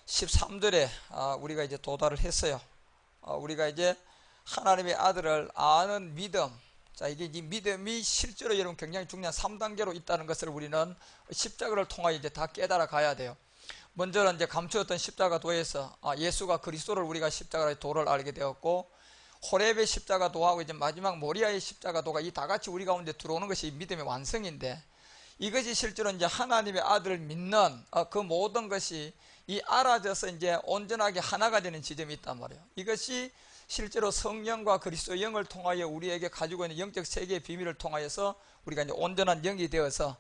13절에 우리가 이제 도달을 했어요. 우리가 이제 하나님의 아들을 아는 믿음. 자, 이게 이 믿음이 실제로 여러분 굉장히 중요한 3단계로 있다는 것을 우리는 십자가를 통하여 이제 다 깨달아 가야 돼요. 먼저는 이제 감추었던 십자가 도에서 예수가 그리스도를 우리가 십자가의 도를 알게 되었고, 호렙의 십자가 도하고 이제 마지막 모리아의 십자가 도가 이 다 같이 우리 가운데 들어오는 것이 믿음의 완성인데, 이것이 실제로 이제 하나님의 아들을 믿는 그 모든 것이 이 알아져서 이제 온전하게 하나가 되는 지점이 있단 말이에요. 이것이 실제로 성령과 그리스도의 영을 통하여 우리에게 가지고 있는 영적 세계의 비밀을 통하여서 우리가 이제 온전한 영이 되어서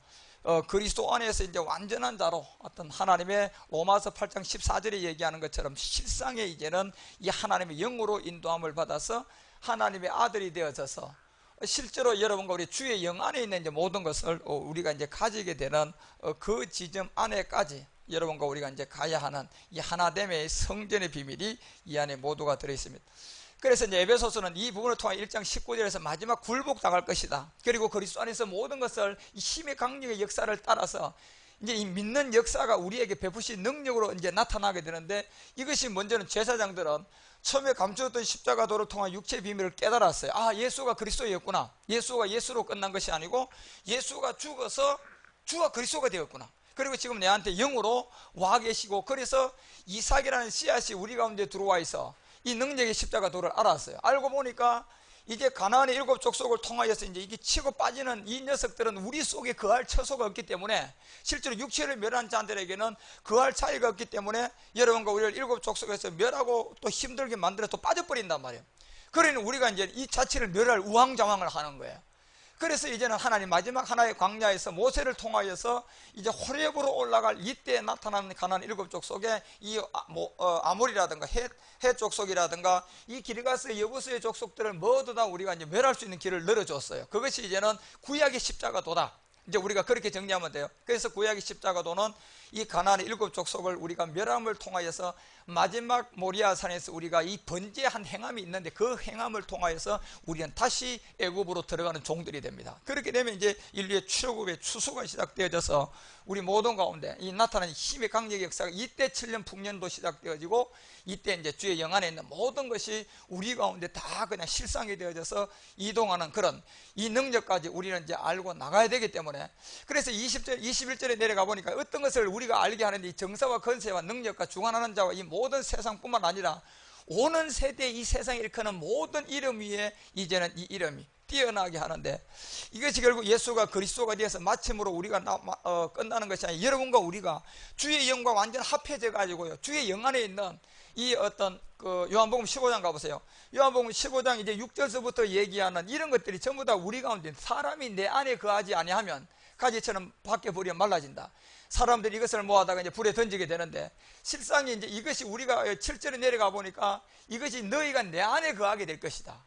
그리스도 안에서 이제 완전한 자로 어떤 하나님의 로마서 8장 14절에 얘기하는 것처럼 실상에 이제는 이 하나님의 영으로 인도함을 받아서 하나님의 아들이 되어져서 실제로 여러분과 우리 주의 영 안에 있는 이제 모든 것을 우리가 이제 가지게 되는 그 지점 안에까지 여러분과 우리가 이제 가야 하는 이 하나됨의 성전의 비밀이 이 안에 모두가 들어 있습니다. 그래서 이제 에베소서는 이 부분을 통해 1장 19절에서 마지막 굴복 당할 것이다. 그리고 그리스도 안에서 모든 것을 이 힘의 강력의 역사를 따라서 이제 이 믿는 역사가 우리에게 베푸신 능력으로 이제 나타나게 되는데, 이것이 먼저는 제사장들은 처음에 감추었던 십자가도를 통한 육체의 비밀을 깨달았어요. 예수가 그리스도였구나. 예수가 예수로 끝난 것이 아니고 예수가 죽어서 주가 그리스도가 되었구나. 그리고 지금 내한테 영으로 와 계시고, 그래서 이삭이라는 씨앗이 우리 가운데 들어와 있어 이 능력의 십자가도를 알았어요. 알고 보니까 이제 가나안의 7 족속을 통하여서 이제 이게 치고 빠지는 이 녀석들은 우리 속에 거할 처소가 없기 때문에, 실제로 육체를 멸한 자들에게는 거할 차이가 없기 때문에 여러분과 우리를 7 족속에서 멸하고 또 힘들게 만들어 또 빠져버린단 말이에요. 그러니 우리가 이제 이 자체를 멸할 우왕좌왕을 하는 거예요. 그래서 이제는 하나님 마지막 하나의 광야에서 모세를 통하여서 이제 호렙으로 올라갈 이때 나타나는 가나안 7 족속에 이 아몰이라든가 헷 족속이라든가 이 길가스의 여부스의 족속들을 모두 다 우리가 이제 멸할 수 있는 길을 열어줬어요. 그것이 이제는 구약의 십자가도다. 이제 우리가 그렇게 정리하면 돼요. 그래서 구약의 십자가도는 이 가나안의 7 족속을 우리가 멸함을 통하여서 마지막 모리아 산에서 우리가 이 번제한 행함이 있는데, 그 행함을 통하여서 우리는 다시 애굽으로 들어가는 종들이 됩니다. 그렇게 되면 이제 인류의 출애굽의 추수가 시작되어져서 우리 모든 가운데 이 나타나는 힘의 강력의 역사가 이때 7년 풍년도 시작되어지고, 이때 이제 주의 영 안에 있는 모든 것이 우리 가운데 다 그냥 실상이 되어져서 이동하는 그런 이 능력까지 우리는 이제 알고 나가야 되기 때문에, 그래서 20절, 21절에 내려가 보니까 어떤 것을 우리가 알게 하는데, 이 정사와 건세와 능력과 주관하는 자와 이 모든 세상뿐만 아니라 오는 세대에 이 세상에 일컫는 모든 이름 위에 이제는 이 이름이 뛰어나게 하는데, 이것이 결국 예수가 그리스도가 되어서 마침으로 우리가 끝나는 것이 아니라 여러분과 우리가 주의 영과 완전 합해져 가지고요, 주의 영 안에 있는 이 어떤 요한복음 15장 가보세요. 요한복음 15장 이제 6절서부터 얘기하는 이런 것들이 전부 다 우리 가운데, 사람이 내 안에 거하지 아니하면 가지처럼 밖에 버려 말라진다. 사람들이 이것을 모아다가 이제 불에 던지게 되는데, 실상이 이제 이것이 우리가 7절에 내려가 보니까 이것이 너희가 내 안에 거하게 될 것이다.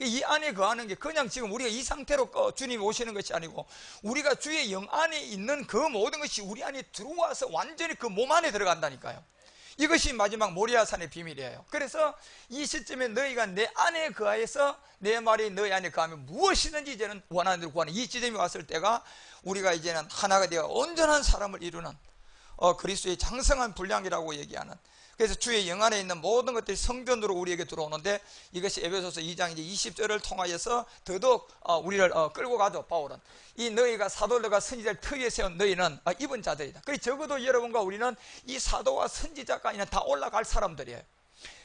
이 안에 거하는 게 그냥 지금 우리가 이 상태로 주님이 오시는 것이 아니고, 우리가 주의 영 안에 있는 그 모든 것이 우리 안에 들어와서 완전히 그 몸 안에 들어간다니까요. 이것이 마지막 모리아산의 비밀이에요. 그래서 이 시점에 너희가 내 안에 거하여서 내 말이 너희 안에 거하면 무엇이든지 이제는 원하는 대로 구하는 이 지점이 왔을 때가 우리가 이제는 하나가 되어 온전한 사람을 이루는 그리스도의 장성한 분량이라고 얘기하는, 그래서 주의 영 안에 있는 모든 것들이 성전으로 우리에게 들어오는데, 이것이 에베소서 2장 이제 20절을 통하여서 더더욱 우리를 끌고 가죠. 바울은 이 너희가 사도들과 선지자를 터위에 세운 너희는 입은 자들이다. 그래서 적어도 여러분과 우리는 이 사도와 선지자까지는 다 올라갈 사람들이에요.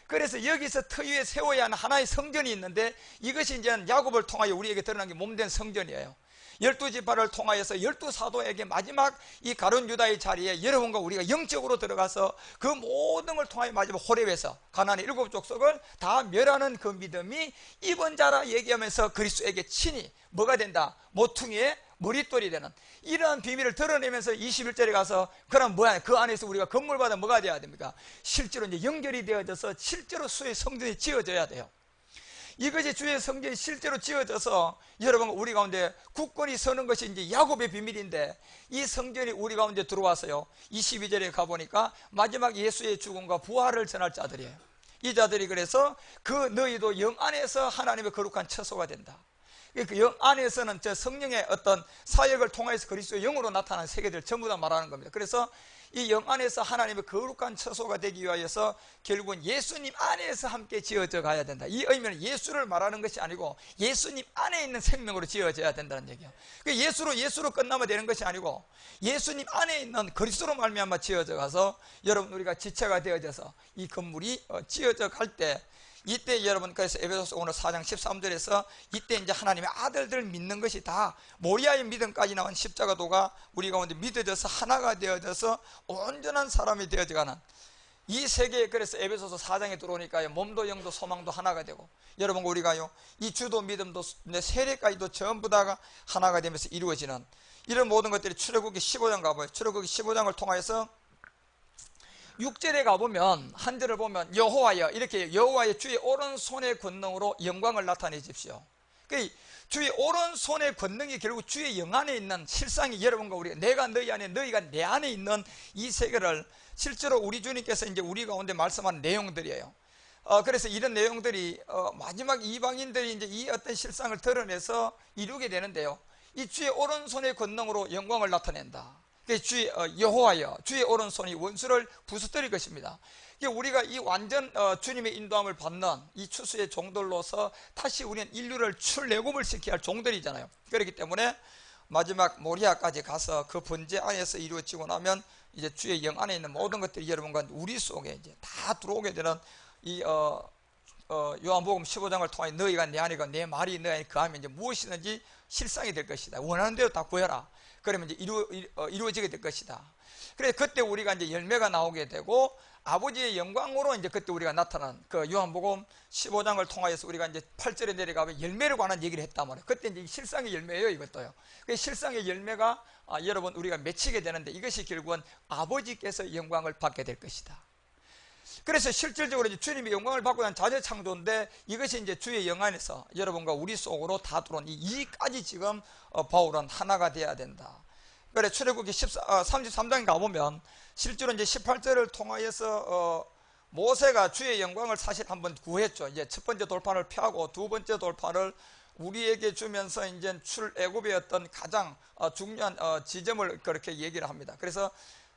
그래서 여기서 터위에 세워야 하는 하나의 성전이 있는데, 이것이 이제 야곱을 통하여 우리에게 드러난 게 몸된 성전이에요. 12지파를 통하여서 12사도에게 마지막 이 가룟 유다의 자리에 여러분과 우리가 영적으로 들어가서 그 모든 걸 통하여 마지막 호렙에서 가나안의 7 족속을 다 멸하는 그 믿음이 입은 자라 얘기하면서 그리스도에게 친히 뭐가 된다? 모퉁이의 머릿돌이 되는 이러한 비밀을 드러내면서 21절에 가서 그럼 뭐야? 그 안에서 우리가 건물마다 뭐가 되어야 됩니까? 실제로 이제 연결이 되어져서 실제로 수의 성전이 지어져야 돼요. 이것이 주의 성전이 실제로 지어져서 여러분 우리 가운데 굳건히 서는 것이 이제 야곱의 비밀인데, 이 성전이 우리 가운데 들어와서요, 22절에 가보니까 마지막 예수의 죽음과 부활을 전할 자들이에요. 이 자들이 그래서 그 너희도 영 안에서 하나님의 거룩한 처소가 된다. 그 영 안에서는 저 성령의 어떤 사역을 통해서 그리스도의 영으로 나타나는 세계들 전부 다 말하는 겁니다. 그래서 이 영 안에서 하나님의 거룩한 처소가 되기 위하여서 결국은 예수님 안에서 함께 지어져 가야 된다. 이 의미는 예수를 말하는 것이 아니고 예수님 안에 있는 생명으로 지어져야 된다는 얘기예요. 예수로 끝나면 되는 것이 아니고 예수님 안에 있는 그리스도로 말미암아 지어져 가서 여러분 우리가 지체가 되어져서 이 건물이 지어져 갈 때, 이때 여러분, 그래서 에베소서 오늘 4장 13절에서 이때 이제 하나님의 아들들을 믿는 것이 다 모리아의 믿음까지 나온 십자가도가 우리 가운데 믿어져서 하나가 되어져서 온전한 사람이 되어져가는 이 세계에, 그래서 에베소서 4장에 들어오니까요, 몸도 영도 소망도 하나가 되고, 여러분 우리가요 이 주도 믿음도 세례까지도 전부 다가 하나가 되면서 이루어지는 이런 모든 것들이 출애굽기 15장 가봐요. 출애굽기 15장을 통하여서 6절에 가보면, 한 절을 보면 여호와여, 이렇게 여호와의 주의 오른손의 권능으로 영광을 나타내십시오. 주의 오른손의 권능이 결국 주의 영 안에 있는, 실상이 여러분과 우리가, 내가 너희 안에 너희가 내 안에 있는 이 세계를 실제로 우리 주님께서 이제 우리 가운데 말씀하는 내용들이에요. 그래서 이런 내용들이 마지막 이방인들이 이제 이 어떤 실상을 드러내서 이루게 되는데요, 이 주의 오른손의 권능으로 영광을 나타낸다. 주의 여호와여, 주의 오른손이 원수를 부수뜨릴 것입니다. 우리가 이 완전 주님의 인도함을 받는 이 추수의 종들로서 다시 우리는 인류를 출애굽을 시켜야 할 종들이잖아요. 그렇기 때문에 마지막 모리아까지 가서 그 번제 안에서 이루어지고 나면 이제 주의 영 안에 있는 모든 것들이 여러분과 우리 속에 이제 다 들어오게 되는 이 요한복음 15장을 통해 너희가 내 안에 내 말이 너희 안에 거하면 이제 무엇이든지 실상이 될 것이다. 원하는 대로 다 구해라. 그러면 이제 이루어지게 될 것이다. 그래서 그때 우리가 이제 열매가 나오게 되고 아버지의 영광으로 이제 그때 우리가 나타난 그 요한복음 15장을 통하여서 우리가 이제 8절에 내려가면 열매를 관한 얘기를 했단 말이에요. 그때 이제 실상의 열매예요, 이것도요. 그 실상의 열매가 여러분 우리가 맺히게 되는데 이것이 결국은 아버지께서 영광을 받게 될 것이다. 그래서 실질적으로 이제 주님의 영광을 받고 난 자재 창조인데 이것이 이제 주의 영 안에서 여러분과 우리 속으로 다 들어온 이까지 지금 바울은 하나가 돼야 된다. 그래 출애굽기 33장에 가보면 실제로 이제 18절을 통하여서 모세가 주의 영광을 사실 한번 구했죠. 이제 첫 번째 돌판을 펴고 두 번째 돌판을 우리에게 주면서 이제 출애굽의 어떤 가장 중요한 지점을 그렇게 얘기를 합니다. 그래서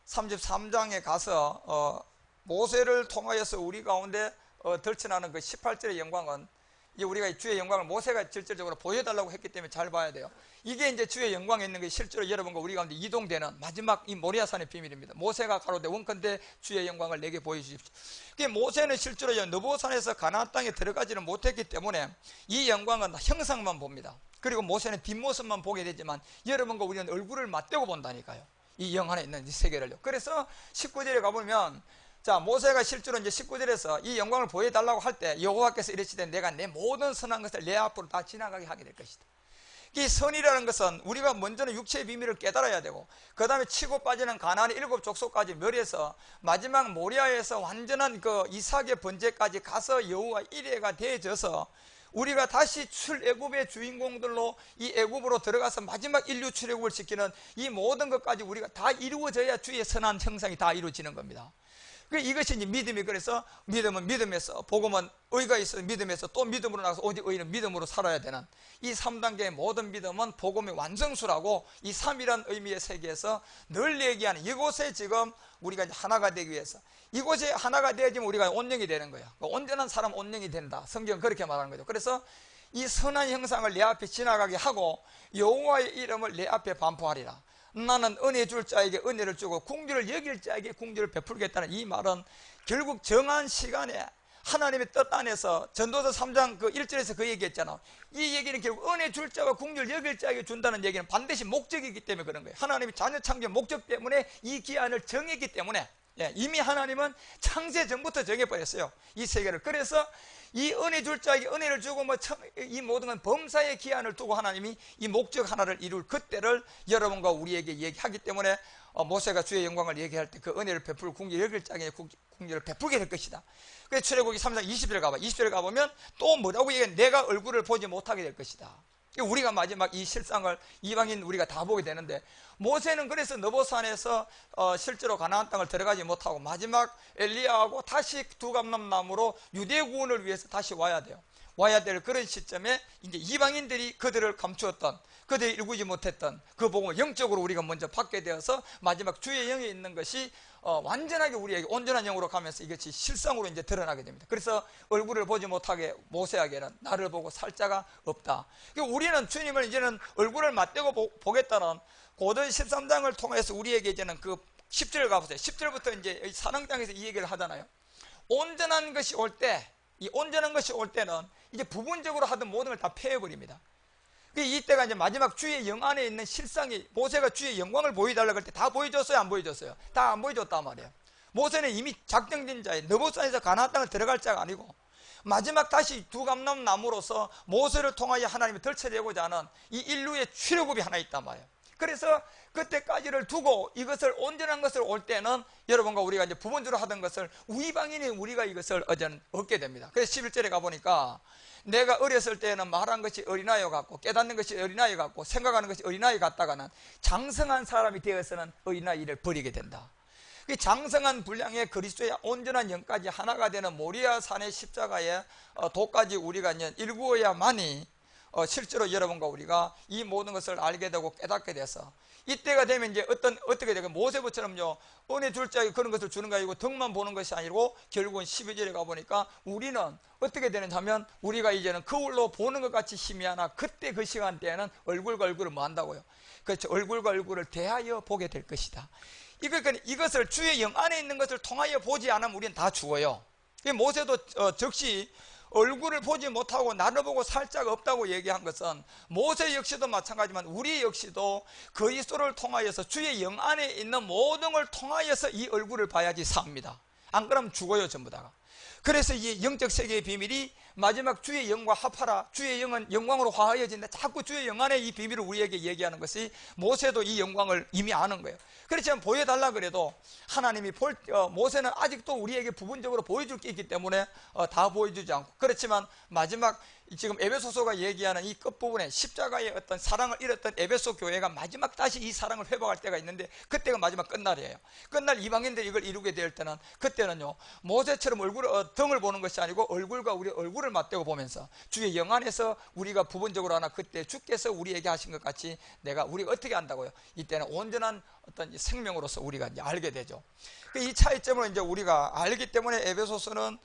33장에 가서 모세를 통하여서 우리 가운데 덜쳐나는 그 18절의 영광은, 이제 우리가 주의 영광을 모세가 실질적으로 보여달라고 했기 때문에 잘 봐야 돼요. 이게 이제 주의 영광에 있는 게 실제로 여러분과 우리 가운데 이동되는 마지막 이 모리아산의 비밀입니다. 모세가 가로되 원컨대 주의 영광을 내게 보여주십시오. 모세는 실제로 느보산에서 가나안 땅에 들어가지는 못했기 때문에 이 영광은 형상만 봅니다. 그리고 모세는 뒷모습만 보게 되지만 여러분과 우리는 얼굴을 맞대고 본다니까요, 이 영 안에 있는 이 세계를요. 그래서 19절에 가보면, 자, 모세가 실제로 이제 19절에서 이 영광을 보여달라고 할 때 여호와께서 이르시되 내가 내 모든 선한 것을 내 앞으로 다 지나가게 하게 될 것이다. 이 선이라는 것은 우리가 먼저는 육체의 비밀을 깨달아야 되고, 그 다음에 치고 빠지는 가나안의 7 족속까지 멸해서 마지막 모리아에서 완전한 그 이삭의 번제까지 가서 여호와 일회가 되어져서 우리가 다시 출애굽의 주인공들로 이 애굽으로 들어가서 마지막 인류 출애굽을 시키는 이 모든 것까지 우리가 다 이루어져야 주의 선한 형상이 다 이루어지는 겁니다. 이것이 이제 믿음이, 그래서 믿음은 믿음에서, 복음은 의가 있어 믿음에서, 또 믿음으로 나가서 오직 의는 믿음으로 살아야 되는 이 3단계의 모든 믿음은 복음의 완성수라고, 이 3이라는 의미의 세계에서 늘 얘기하는 이곳에 지금 우리가 이제 하나가 되기 위해서, 이곳에 하나가 되어지면 우리가 온영이 되는 거예요. 온전한 사람 온영이 된다. 성경은 그렇게 말하는 거죠. 그래서 이 선한 형상을 내 앞에 지나가게 하고 여호와의 이름을 내 앞에 반포하리라. 나는 은혜 줄 자에게 은혜를 주고 궁휼을 여길 자에게 궁휼을 베풀겠다는 이 말은 결국 정한 시간에 하나님의 뜻 안에서 전도서 3장 그 1절에서 그 얘기했잖아. 이 얘기는 결국 은혜 줄 자와 궁휼 여길 자에게 준다는 얘기는 반드시 목적이기 때문에 그런 거예요. 하나님이 자녀 창조 목적 때문에 이 기한을 정했기 때문에, 이미 하나님은 창세 전부터 정해버렸어요, 이 세계를. 그래서 이 은혜 줄 자에게 은혜를 주고 이 모든 건 범사의 기한을 두고 하나님이 이 목적 하나를 이룰 그때를 여러분과 우리에게 얘기하기 때문에 모세가 주의 영광을 얘기할 때 그 은혜를 베풀 궁휼 여길 자에게 궁휼을 베풀게 될 것이다. 그래서 출애굽기 3장 20절에 가봐. 20절에 가보면 또 뭐라고 얘기해? 내가 얼굴을 보지 못하게 될 것이다. 우리가 마지막 이 실상을 이방인 우리가 다 보게 되는데, 모세는 그래서 느보산에서 실제로 가나안 땅을 들어가지 못하고 마지막 엘리야하고 다시 두감람나무로 유대 구원을 위해서 다시 와야 돼요. 와야 될 그런 시점에 이제 이방인들이 그들을 감추었던, 그들이 일구지 못했던 그 복음을 영적으로 우리가 먼저 받게 되어서 마지막 주의 영에 있는 것이 완전하게 우리에게 온전한 영으로 가면서 이것이 실상으로 이제 드러나게 됩니다. 그래서 얼굴을 보지 못하게 모세에게는 나를 보고 살 자가 없다. 우리는 주님을 이제는 얼굴을 맞대고 보겠다는 고전 13장을 통해서 우리에게 이제는 그 10절 가보세요. 10절부터 이제 사랑장에서 이 얘기를 하잖아요. 온전한 것이 올 때, 이 온전한 것이 올 때는 이제 부분적으로 하던 모든 걸 다 폐해버립니다. 이때가 이제 마지막 주의 영 안에 있는 실상이, 모세가 주의 영광을 보여달라고 할 때 다 보여줬어요, 안 보여줬어요? 다 안 보여줬단 말이에요. 모세는 이미 작정된 자에 너봇산에서 가나안 땅을 들어갈 자가 아니고 마지막 다시 두 감람나무로서 모세를 통하여 하나님이 덜쳐내고자 하는 이 인류의 출애굽이 하나 있단 말이에요. 그래서 그때까지를 두고 이것을 온전한 것을 올 때는 여러분과 우리가 이제 부분적으로 하던 것을 이방인이 우리가 이것을 어제는 얻게 됩니다. 그래서 11절에 가보니까 내가 어렸을 때는 말한 것이 어린아이 같고 깨닫는 것이 어린아이 같고 생각하는 것이 어린아이 같다가는 장성한 사람이 되어서는 어린아이를 버리게 된다. 장성한 분량의 그리스도의 온전한 영까지 하나가 되는 모리아 산의 십자가의 도까지 우리가 이제 일구어야만이 실제로 여러분과 우리가 이 모든 것을 알게 되고 깨닫게 돼서 이때가 되면 이제 어떻게 되고 모세부처럼요 은혜 줄 자에게 그런 것을 주는 게 아니고 덕만 보는 것이 아니고 결국은 12절에 가보니까 우리는 어떻게 되는지 하면 우리가 이제는 거울로 보는 것 같이 희미하나 그때 그 시간대에는 얼굴과 얼굴을 뭐 한다고요? 그렇죠. 얼굴과 얼굴을 대하여 보게 될 것이다. 이것을 주의 영 안에 있는 것을 통하여 보지 않으면 우리는 다 죽어요. 모세도 즉시 얼굴을 보지 못하고 나를 보고 살 자가 없다고 얘기한 것은 모세 역시도 마찬가지지만 우리 역시도 그리스도를 통하여서 주의 영 안에 있는 모든 걸 통하여서 이 얼굴을 봐야지 삽니다. 안 그러면 죽어요, 전부 다가. 그래서 이 영적 세계의 비밀이 마지막 주의 영과 합하라, 주의 영은 영광으로 화하여진다. 자꾸 주의 영 안에 이 비밀을 우리에게 얘기하는 것이 모세도 이 영광을 이미 아는 거예요. 그렇지만 보여달라 그래도 하나님이 모세는 아직도 우리에게 부분적으로 보여줄 게 있기 때문에 다 보여주지 않고, 그렇지만 마지막 지금 에베소서가 얘기하는 이 끝부분에 십자가의 어떤 사랑을 잃었던 에베소 교회가 마지막 다시 이 사랑을 회복할 때가 있는데 그때가 마지막 끝날이에요. 끝날 이방인들이 이걸 이루게 될 때는 그때는요 모세처럼 등을 보는 것이 아니고 얼굴과 우리 얼굴을 맞대고 보면서 주의 영 안에서 우리가 부분적으로 하나 그때 주께서 우리에게 하신 것 같이 우리가 어떻게 안다고요? 이때는 온전한 어떤 생명으로서 우리가 이제 알게 되죠. 이 차이점을 이제 우리가 알기 때문에 에베소서는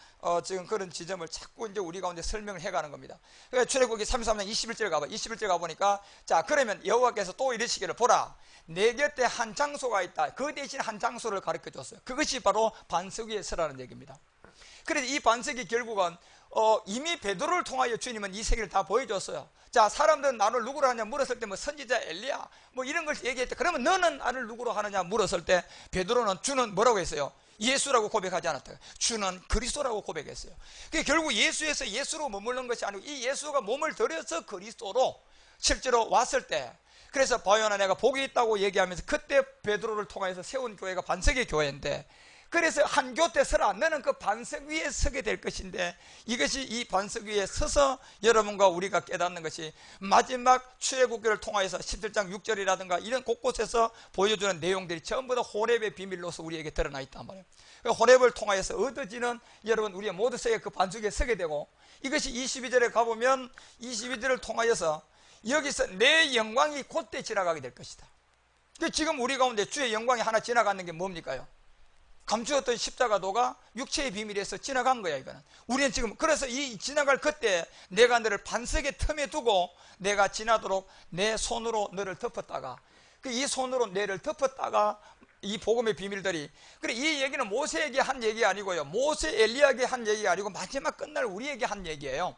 지금 그런 지점을 자꾸 이제 우리 가운데 설명을 해가는 겁니다. 그러니까 출애굽기 33장 21절 가보니까 자, 그러면 여호와께서 또 이르시기를 보라, 내 곁에 한 장소가 있다. 그 대신 한 장소를 가르쳐 줬어요. 그것이 바로 반석 위에 서라는 얘기입니다. 그래서 이 반석이 결국은 이미 베드로를 통하여 주님은 이 세계를 다 보여줬어요. 자, 사람들은 나를 누구로 하냐 물었을 때 뭐 선지자 엘리야 뭐 이런 걸 얘기했대. 그러면 너는 나를 누구로 하느냐 물었을 때 베드로는 주는 뭐라고 했어요? 예수라고 고백하지 않았다. 주는 그리스도라고 고백했어요. 결국 예수에서 예수로 머무르는 것이 아니고 이 예수가 몸을 들여서 그리스도로 실제로 왔을 때, 그래서 바요나 내가 복이 있다고 얘기하면서 그때 베드로를 통해서 세운 교회가 반석의 교회인데, 그래서 한 곁에 서라, 너는 그 반석 위에 서게 될 것인데, 이것이 이 반석 위에 서서 여러분과 우리가 깨닫는 것이 마지막 출애굽기를 통하여서 17장 6절이라든가 이런 곳곳에서 보여주는 내용들이 전부 다 호렙의 비밀로서 우리에게 드러나 있단 말이에요. 호렙을 통하여서 얻어지는 여러분 우리의 모두에게 그 반석 위에 서게 되고, 이것이 22절에 가보면 22절을 통하여서 여기서 내 영광이 곧때 지나가게 될 것이다. 지금 우리 가운데 주의 영광이 하나 지나가는 게 뭡니까요? 감추었던 십자가도가 육체의 비밀에서 지나간 거야. 이거는 우리는 지금 그래서 이 지나갈 그때 내가 너를 반석의 틈에 두고 내가 지나도록 내 손으로 너를 덮었다가, 이 손으로 너를 덮었다가 이 복음의 비밀들이, 그래 이 얘기는 모세에게 한 얘기 아니고요, 모세 엘리야에게 한 얘기가 아니고 마지막 끝날 우리에게 한 얘기예요.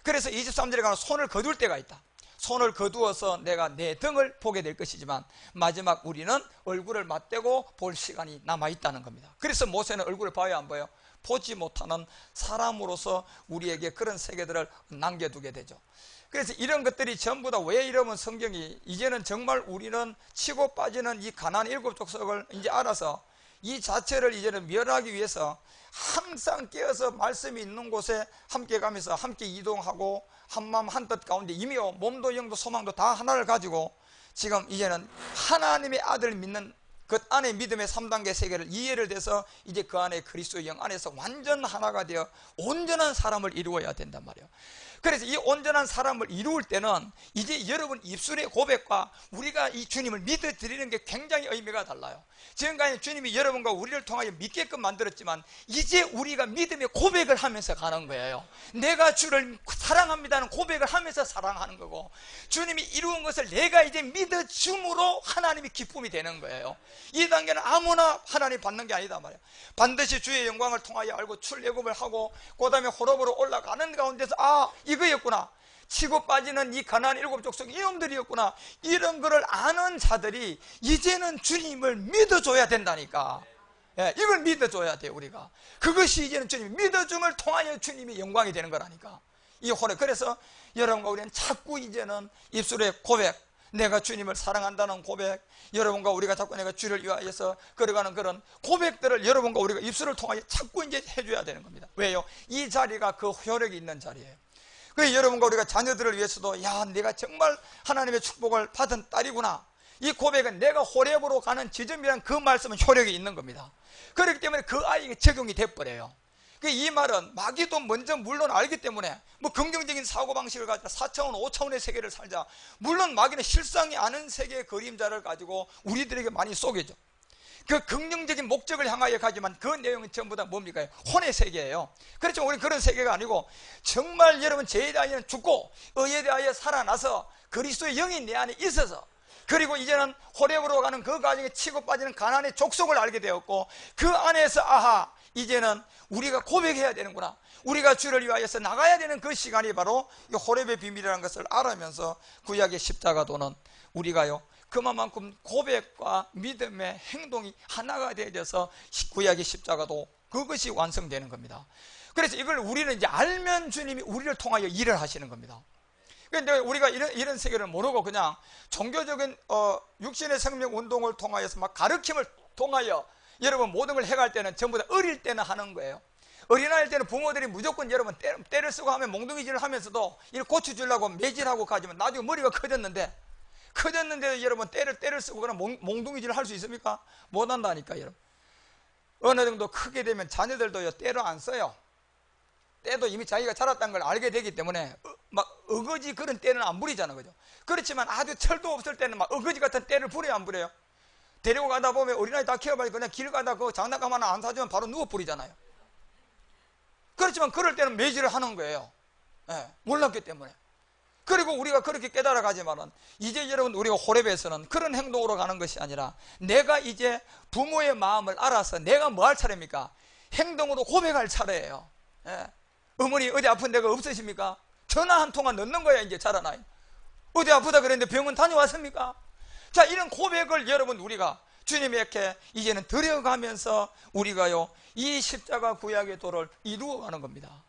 그래서 23절에 가면 손을 거둘 때가 있다. 손을 거두어서 내가 내 등을 보게 될 것이지만 마지막 우리는 얼굴을 맞대고 볼 시간이 남아있다는 겁니다. 그래서 모세는 얼굴을 봐야 안 봐요? 보지 못하는 사람으로서 우리에게 그런 세계들을 남겨두게 되죠. 그래서 이런 것들이 전부 다 왜 이러면 성경이 이제는 정말 우리는 치고 빠지는 이 가나안 7족속을 이제 알아서 이 자체를 이제는 멸하기 위해서 항상 깨어서 말씀이 있는 곳에 함께 가면서 함께 이동하고 한마음 한뜻 가운데 이미요 몸도 영도 소망도 다 하나를 가지고 지금 이제는 하나님의 아들을 믿는 그 안에 믿음의 3단계 세계를 이해를 돼서 이제 그 안에 그리스도의 영 안에서 완전 하나가 되어 온전한 사람을 이루어야 된단 말이에요. 그래서 이 온전한 사람을 이룰 때는 이제 여러분 입술의 고백과 우리가 이 주님을 믿어드리는 게 굉장히 의미가 달라요. 지금까지 주님이 여러분과 우리를 통하여 믿게끔 만들었지만 이제 우리가 믿음의 고백을 하면서 가는 거예요. 내가 주를 사랑합니다는 고백을 하면서 사랑하는 거고, 주님이 이루은 것을 내가 이제 믿어줌으로 하나님이 기쁨이 되는 거예요. 이 단계는 아무나 하나님 받는 게 아니다 말이에요. 반드시 주의 영광을 통하여 알고 출애굽을 하고 그 다음에 호렙으로 올라가는 가운데서 이거였구나, 치고 빠지는 이 가나안 7 족속 이놈들이었구나, 이런 거를 아는 자들이 이제는 주님을 믿어줘야 된다니까. 예, 이걸 믿어줘야 돼요. 우리가 그것이 이제는 주님 믿어줌을 통하여 주님이 영광이 되는 거라니까, 이 호렙. 그래서 여러분과 우리는 자꾸 이제는 입술의 고백, 내가 주님을 사랑한다는 고백, 여러분과 우리가 자꾸 내가 주를 위하여서 걸어가는 그런 고백들을 여러분과 우리가 입술을 통하여 자꾸 이제 해줘야 되는 겁니다. 왜요? 이 자리가 그 효력이 있는 자리예요. 그래서 여러분과 우리가 자녀들을 위해서도, 야, 내가 정말 하나님의 축복을 받은 딸이구나, 이 고백은 내가 호렙으로 가는 지점이란 그 말씀은 효력이 있는 겁니다. 그렇기 때문에 그 아이에게 적용이 돼버려요. 이 말은 마귀도 먼저 물론 알기 때문에 뭐 긍정적인 사고방식을 가지고 4차원 5차원의 세계를 살자, 물론 마귀는 실상이 아는 세계의 그림자를 가지고 우리들에게 많이 쏘개죠. 그 긍정적인 목적을 향하여 가지만 그 내용은 전부 다 뭡니까? 혼의 세계예요. 그렇죠. 우리는 그런 세계가 아니고 정말 여러분 죄에 대하여는 죽고 의에 대하여 살아나서 그리스도의 영이 내 안에 있어서, 그리고 이제는 호렙으로 가는 그 과정에 치고 빠지는 가나안의 족속을 알게 되었고, 그 안에서 이제는 우리가 고백해야 되는구나, 우리가 주를 위하여서 나가야 되는 그 시간이 바로 이 호렙의 비밀이라는 것을 알아면서 구약의 십자가도는 우리가요 그만큼 고백과 믿음의 행동이 하나가 되어져서 구약의 십자가도 그것이 완성되는 겁니다. 그래서 이걸 우리는 이제 알면 주님이 우리를 통하여 일을 하시는 겁니다. 그런데 우리가 이런 세계를 모르고 그냥 종교적인 육신의 생명 운동을 통하여서 막 가르침을 통하여 여러분 모든 걸 해갈 때는 전부 다 어릴 때는 하는 거예요. 어린아이일 때는 부모들이 무조건 여러분 때를 쓰고 하면 몽둥이질을 하면서도 이를 고쳐주려고 매질하고 가지만 나중에 머리가 커졌는데 여러분 때를 쓰고 그런 몽둥이질을 할 수 있습니까? 못 한다니까. 여러분 어느 정도 크게 되면 자녀들도요 때를 안 써요. 때도 이미 자기가 자랐다는 걸 알게 되기 때문에 막 어거지 그런 때는 안 부리잖아, 그죠? 그렇지만 아주 철도 없을 때는 막 어거지 같은 때를 부려요, 안 부려요? 데리고 가다 보면 어린아이 다 키워봐야 그냥 길 가다 그 장난감 하나 안 사주면 바로 누워 부리잖아요. 그렇지만 그럴 때는 매질을 하는 거예요. 몰랐기 때문에. 그리고 우리가 그렇게 깨달아 가지만은 이제 여러분 우리가 호렙에서는 그런 행동으로 가는 것이 아니라 내가 이제 부모의 마음을 알아서 내가 뭐 할 차례입니까? 행동으로 고백할 차례예요. 어머니 어디 아픈 데가 없으십니까? 전화 한 통화 넣는 거야. 이제 자라나 어디 아프다 그랬는데 병원 다녀왔습니까? 자, 이런 고백을 여러분 우리가 주님에게 이제는 드려가면서 우리가요 이 십자가 구약의 도를 이루어가는 겁니다.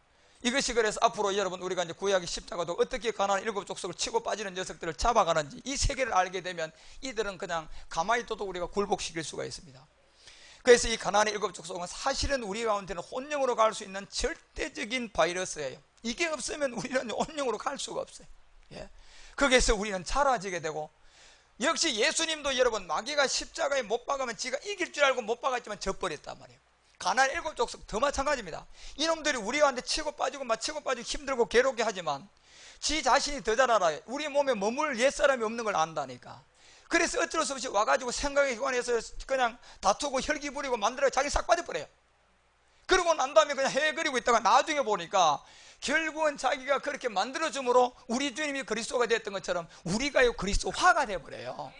이것이 그래서 앞으로 여러분 우리가 이제 구약의 십자가도 어떻게 가나안 7 족속을 치고 빠지는 녀석들을 잡아가는지 이 세계를 알게 되면 이들은 그냥 가만히 둬도 우리가 굴복시킬 수가 있습니다. 그래서 이 가나안의 7 족속은 사실은 우리 가운데는 혼령으로 갈 수 있는 절대적인 바이러스예요. 이게 없으면 우리는 혼령으로 갈 수가 없어요. 거기에서 우리는 사라지게 되고, 역시 예수님도 여러분 마귀가 십자가에 못 박으면 지가 이길 줄 알고 못 박았지만 져버렸단 말이에요. 가나안 7 족속 더 마찬가지입니다. 이놈들이 우리한테 치고 빠지고 힘들고 괴롭게 하지만 지 자신이 더 잘 알아요. 우리 몸에 머물 옛사람이 없는 걸 안다니까. 그래서 어쩔 수 없이 와가지고 생각의 기관에서 그냥 다투고 혈기 부리고 만들어 자기 싹 빠져버려요. 그러고 난 다음에 그냥 헤그리고 있다가 나중에 보니까 결국은 자기가 그렇게 만들어줌으로 우리 주님이 그리스도가 됐던 것처럼 우리가 그리스도화가 돼버려요.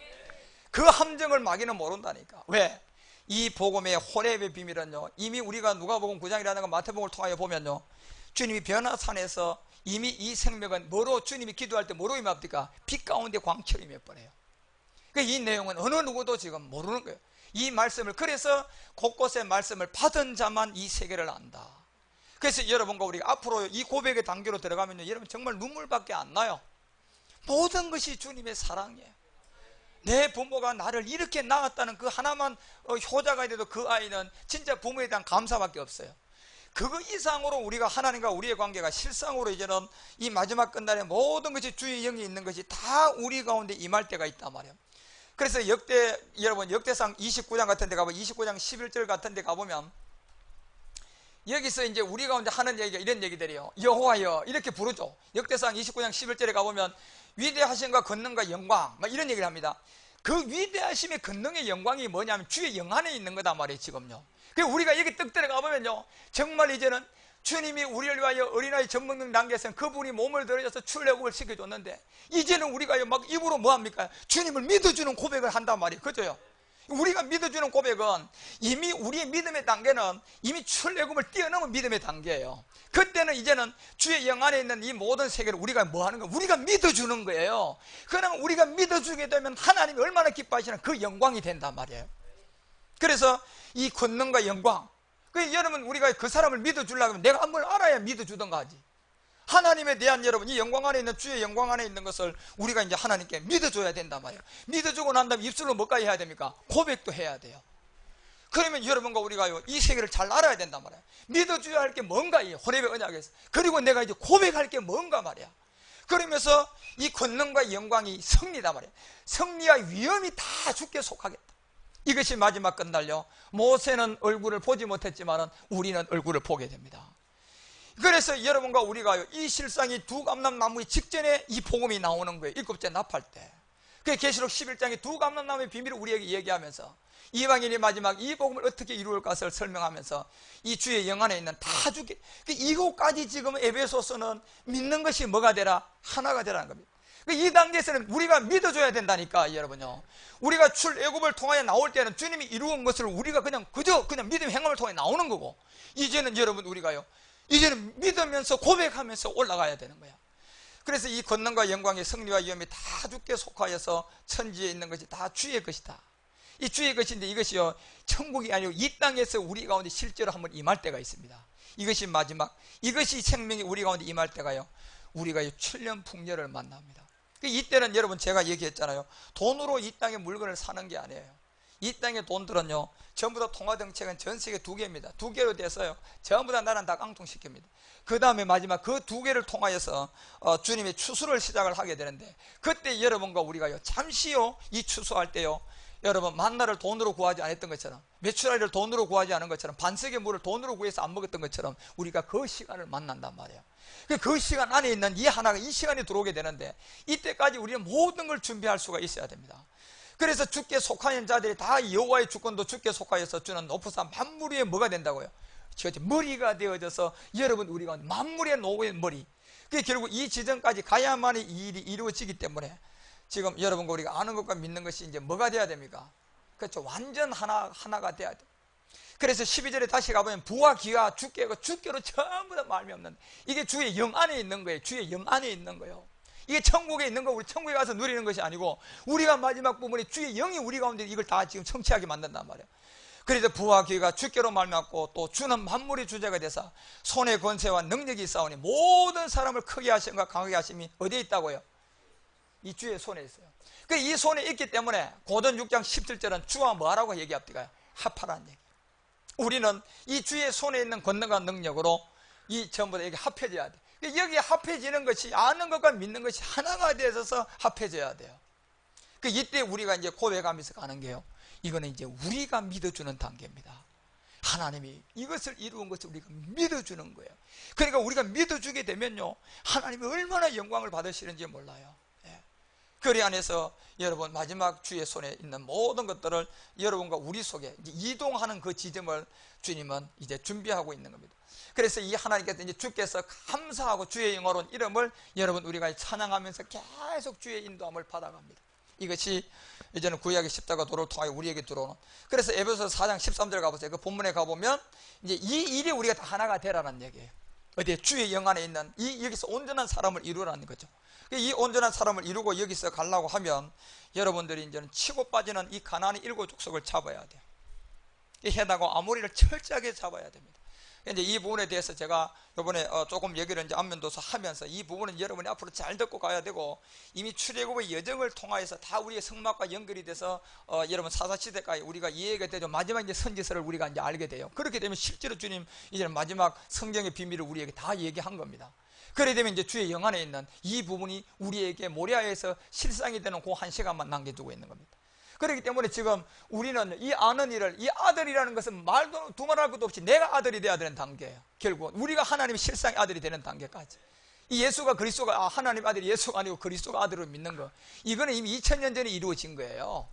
그 함정을 마귀는 모른다니까. 왜? 이 복음의 호렙의 비밀은요 이미 우리가 누가복음 9장이라는 마태복음을 통하여 보면요 주님이 변화산에서 이미 이 생명은 뭐로 주님이 기도할 때 뭐로 임합니까? 빛 가운데 광처럼 임해버려요. 이 내용은 어느 누구도 지금 모르는 거예요. 이 말씀을, 그래서 곳곳에 말씀을 받은 자만 이 세계를 안다. 그래서 여러분과 우리가 앞으로 이 고백의 단계로 들어가면요 여러분 정말 눈물밖에 안 나요. 모든 것이 주님의 사랑이에요. 내 부모가 나를 이렇게 낳았다는 그 하나만 효자가 돼도 그 아이는 진짜 부모에 대한 감사밖에 없어요. 그거 이상으로 우리가 하나님과 우리의 관계가 실상으로 이제는 이 마지막 끝날에 모든 것이 주의 영이 있는 것이 다 우리 가운데 임할 때가 있단 말이에요. 그래서 여러분 역대상 29장 같은 데 가보면 29장 11절 같은 데 가보면 여기서 이제 우리 가운데 하는 얘기가 이런 얘기들이에요. 여호와여 이렇게 부르죠. 역대상 29장 11절에 가보면 위대하심과 권능과 영광 막 이런 얘기를 합니다. 그 위대하심의 권능의 영광이 뭐냐면 주의 영 안에 있는 거단 말이에요. 지금요. 그래서 우리가 여기 떡 들어가 보면요, 정말 이제는 주님이 우리를 위하여 어린아이 젖먹는 단계에서는 그분이 몸을 들여서 출애굽을 시켜줬는데, 이제는 우리가 막 입으로 뭐합니까? 주님을 믿어주는 고백을 한단 말이에요. 그죠? 우리가 믿어주는 고백은 이미 우리의 믿음의 단계는 이미 출애굽을 뛰어넘은 믿음의 단계예요. 그때는 이제는 주의 영 안에 있는 이 모든 세계를 우리가 뭐 하는 거예요? 우리가 믿어주는 거예요. 그러면 우리가 믿어주게 되면 하나님이 얼마나 기뻐하시나 그 영광이 된단 말이에요. 그래서 이 권능과 영광, 여러분 우리가 그 사람을 믿어주려고 하면 내가 뭘 알아야 믿어주던가 하지. 하나님에 대한 여러분 이 영광 안에 있는 주의 영광 안에 있는 것을 우리가 이제 하나님께 믿어줘야 된단 말이에요. 믿어주고 난 다음에 입술로 뭐까지 해야 됩니까? 고백도 해야 돼요. 그러면 여러분과 우리가요 이 세계를 잘 알아야 된단 말이에요. 믿어줘야 할 게 뭔가 이 호렙의 언약에서, 그리고 내가 이제 고백할 게 뭔가 말이야. 그러면서 이 권능과 영광이 승리다 말이에요. 승리와 위엄이 다 주께 속하겠다. 이것이 마지막 끝날요 모세는 얼굴을 보지 못했지만 우리는 얼굴을 보게 됩니다. 그래서 여러분과 우리가요 이 실상이 두 감람나무의 직전에 이 복음이 나오는 거예요. 일곱째 납할 때. 그 계시록 11장에 두 감람나무의 비밀을 우리에게 얘기하면서 이방인이 마지막 이 복음을 어떻게 이루을 것을 설명하면서 이 주의 영 안에 있는 다 주게, 이곳까지 지금 에베소서는 믿는 것이 뭐가 되라? 하나가 되라는 겁니다. 이 단계에서는 우리가 믿어줘야 된다니까. 여러분요, 우리가 출애굽을 통하여 나올 때는 주님이 이루은 것을 우리가 그냥 믿음 행함을 통해 나오는 거고, 이제는 여러분 우리가요 이제는 믿으면서 고백하면서 올라가야 되는 거야. 그래서 이 권능과 영광의 승리와 위엄이 다 주께 속하여서 천지에 있는 것이 다 주의 것이다. 이 주의 것인데 이것이요 천국이 아니고 이 땅에서 우리 가운데 실제로 한번 임할 때가 있습니다. 이것이 마지막, 이것이 생명이 우리 가운데 임할 때가요 우리가 천년풍년을 만납니다. 이때는 여러분 제가 얘기했잖아요, 돈으로 이 땅의 물건을 사는 게 아니에요. 이 땅의 돈들은요 전부 다 통화정책은 전 세계 2개입니다. 2개로 돼서요 전부 다 나라는 다 깡통시킵니다. 그 다음에 마지막 그 2개를 통하여서 주님의 추수를 시작을 하게 되는데, 그때 여러분과 우리가요 잠시요 이 추수할 때요 여러분 만나를 돈으로 구하지 않았던 것처럼, 메추라기를 돈으로 구하지 않은 것처럼, 반석의 물을 돈으로 구해서 안 먹었던 것처럼 우리가 그 시간을 만난단 말이에요. 그 시간 안에 있는 이 하나가 이 시간에 들어오게 되는데, 이때까지 우리는 모든 걸 준비할 수가 있어야 됩니다. 그래서 주께 속하는 자들이 다 여호와의 주권도 주께 속하여서 주는 높으사 만물 위에 뭐가 된다고요? 머리가 되어져서 여러분 우리가 만물의 노고의 머리. 그게 결국 이 지점까지 가야만이 이 일이 이루어지기 때문에 지금 여러분과 우리가 아는 것과 믿는 것이 이제 뭐가 돼야 됩니까? 그렇죠. 완전 하나가 돼야 돼. 그래서 12절에 다시 가보면 부와 기와 주께로 전부 다 말미 없는, 이게 주의 영 안에 있는 거예요. 주의 영 안에 있는 거예요. 이게 천국에 있는 거, 우리 천국에 가서 누리는 것이 아니고 우리가 마지막 부분에 주의 영이 우리 가운데 이걸 다 지금 성취하게 만든단 말이에요. 그래서 부와 기가 주께로 말미암고 또 주는 만물의 주제가 돼서 손의 권세와 능력이 있사오니 모든 사람을 크게 하심과 강하게 하심이 어디에 있다고요? 이 주의 손에 있어요. 이 손에 있기 때문에 고전 6장 17절은 주와 뭐라고 얘기합니까? 합하라는 얘기. 우리는 이 주의 손에 있는 권능과 능력으로 이 전부 다 이게 합해져야 돼. 여기에 합해지는 것이 아는 것과 믿는 것이 하나가 되어서 합해져야 돼요. 이때 우리가 이제 고백하면서 가는 게요, 이거는 이제 우리가 믿어주는 단계입니다. 하나님이 이것을 이루은 것을 우리가 믿어주는 거예요. 그러니까 우리가 믿어주게 되면요 하나님이 얼마나 영광을 받으시는지 몰라요. 그리 안에서 여러분 마지막 주의 손에 있는 모든 것들을 여러분과 우리 속에 이제 이동하는 그 지점을 주님은 이제 준비하고 있는 겁니다. 그래서 이 하나님께서 이제 주께서 감사하고 주의 영어로운 이름을 여러분 우리가 찬양하면서 계속 주의 인도함을 받아갑니다. 이것이 이제는 구약의 십자가 도를 통하여 우리에게 들어오는, 그래서 에베소서 4장 13절 가보세요. 그 본문에 가보면 이제 이 일이 우리가 다 하나가 되라는 얘기예요. 어디에? 주의 영 안에 있는 여기서 온전한 사람을 이루라는 거죠. 이 온전한 사람을 이루고 여기서 가려고 하면 여러분들이 이제는 치고 빠지는 이 가나안의 7 족속을 잡아야 돼요. 이 해당과 아모리를 철저하게 잡아야 됩니다. 이제 이 부분에 대해서 제가 이번에 조금 얘기를 이제 안면도서 하면서 이 부분은 여러분이 앞으로 잘 듣고 가야 되고, 이미 출애굽의 여정을 통하여서 다 우리의 성막과 연결이 돼서 여러분 사사시대까지 우리가 이해가 되죠. 마지막 이제 선지서를 우리가 이제 알게 돼요. 그렇게 되면 실제로 주님 이제는 마지막 성경의 비밀을 우리에게 다 얘기한 겁니다. 그래 되면 이제 주의 영 안에 있는 이 부분이 우리에게 모리아에서 실상이 되는 그 한 시간만 남겨두고 있는 겁니다. 그렇기 때문에 지금 우리는 이 아는 일을, 이 아들이라는 것은 말도 두말할 것도 없이 내가 아들이 되어야 되는 단계예요. 결국 우리가 하나님의 실상의 아들이 되는 단계까지. 이 예수가 그리스도가 하나님 아들이 예수가 아니고 그리스도가 아들로 믿는 거, 이거는 이미 2000년 전에 이루어진 거예요.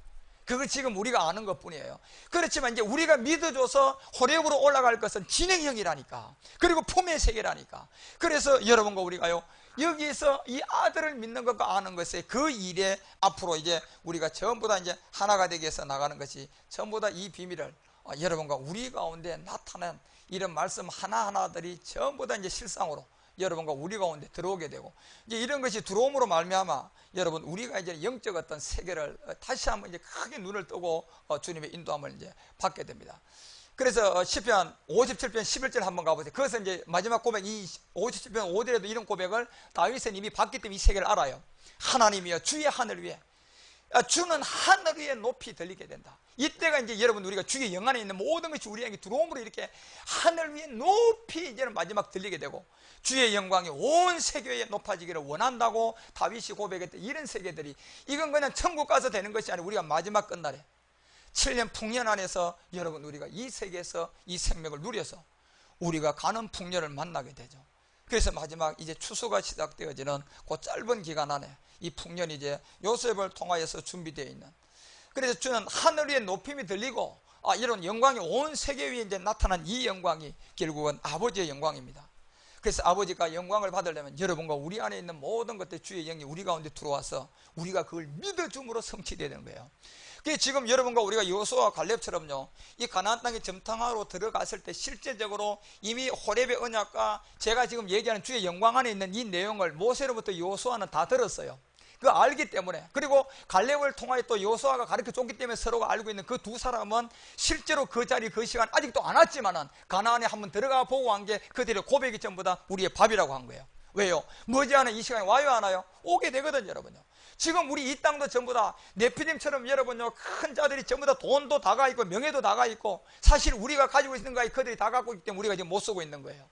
그걸 지금 우리가 아는 것뿐이에요. 그렇지만 이제 우리가 믿어줘서 호렙으로 올라갈 것은 진행형이라니까. 그리고 품의 세계라니까. 그래서 여러분과 우리가요, 여기에서 이 아들을 믿는 것과 아는 것에 그 일에 앞으로 이제 우리가 전부 다 이제 하나가 되기 위해서 나가는 것이 전부 다 이 비밀을 여러분과 우리 가운데 나타난 이런 말씀 하나하나들이 전부 다 이제 실상으로 여러분과 우리 가운데 들어오게 되고, 이제 이런 것이 들어옴으로 말미암아 여러분 우리가 이제 영적 어떤 세계를 다시 한번 이제 크게 눈을 뜨고 주님의 인도함을 이제 받게 됩니다. 그래서 시편 57편 11절 한번 가보세요. 그것은 이제 마지막 고백, 이 57편 5절에도 이런 고백을 다윗은 이미 받기 때문에 이 세계를 알아요. 하나님이여 주의 하늘 위에, 주는 하늘 위에 높이 들리게 된다. 이때가 이제 여러분 우리가 주의 영안에 있는 모든 것이 우리에게 들어옴으로 이렇게 하늘 위에 높이 이제는 마지막 들리게 되고, 주의 영광이 온 세계에 높아지기를 원한다고 다윗이 고백했던 이런 세계들이, 이건 그냥 천국 가서 되는 것이 아니라 우리가 마지막 끝날에 7년 풍년 안에서 여러분 우리가 이 세계에서 이 생명을 누려서 우리가 가는 풍년을 만나게 되죠. 그래서 마지막 이제 추수가 시작되어지는 그 짧은 기간 안에 이 풍년이 이제 요셉을 통하여서 준비되어 있는, 그래서 주는 하늘 위에 높임이 들리고 이런 영광이 온 세계 위에 이제 나타난 이 영광이 결국은 아버지의 영광입니다. 그래서 아버지가 영광을 받으려면 여러분과 우리 안에 있는 모든 것들 주의 영이 우리 가운데 들어와서 우리가 그걸 믿어줌으로 성취되야 되는 거예요. 그게 지금 여러분과 우리가 여호수아와 갈렙처럼요, 이 가나안 땅에 점탕하러 들어갔을 때 실제적으로 이미 호렙의 언약과 제가 지금 얘기하는 주의 영광 안에 있는 이 내용을 모세로부터 여호수아는 다 들었어요. 그 알기 때문에, 그리고 갈렙을 통하여 또 여호수아가 가르쳐 줬기 때문에 서로가 알고 있는 그 두 사람은 실제로 그 자리 그 시간 아직도 안 왔지만은 가나안에 한번 들어가 보고 한 게 그들의 고백이 전부 다 우리의 밥이라고 한 거예요. 왜요? 머지않아 이 시간에 와요 안 와요? 오게 되거든요, 여러분요. 지금 우리 이 땅도 전부 다 네피림처럼 여러분요, 큰 자들이 전부 다 돈도 다 가 있고 명예도 다 가 있고, 사실 우리가 가지고 있는 거에 그들이 다 갖고 있기 때문에 우리가 지금 못 쓰고 있는 거예요.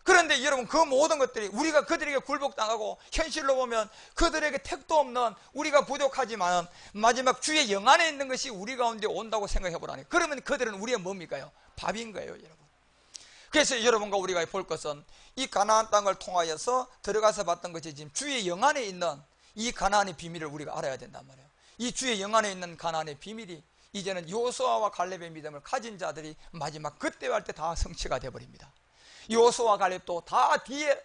그런데 여러분 그 모든 것들이 우리가 그들에게 굴복당하고, 현실로 보면 그들에게 택도 없는 우리가 부족하지만 마지막 주의 영 안에 있는 것이 우리 가운데 온다고 생각해 보라니, 그러면 그들은 우리의 뭡니까요? 밥인 거예요, 여러분. 그래서 여러분과 우리가 볼 것은 이 가나안 땅을 통하여서 들어가서 봤던 것이 지금 주의 영 안에 있는 이 가나안의 비밀을 우리가 알아야 된단 말이에요. 이 주의 영 안에 있는 가나안의 비밀이 이제는 여호수아와 갈렙의 믿음을 가진 자들이 마지막 그때와 할 때 다 성취가 되어버립니다. 여호수아와 갈렙도 다 뒤에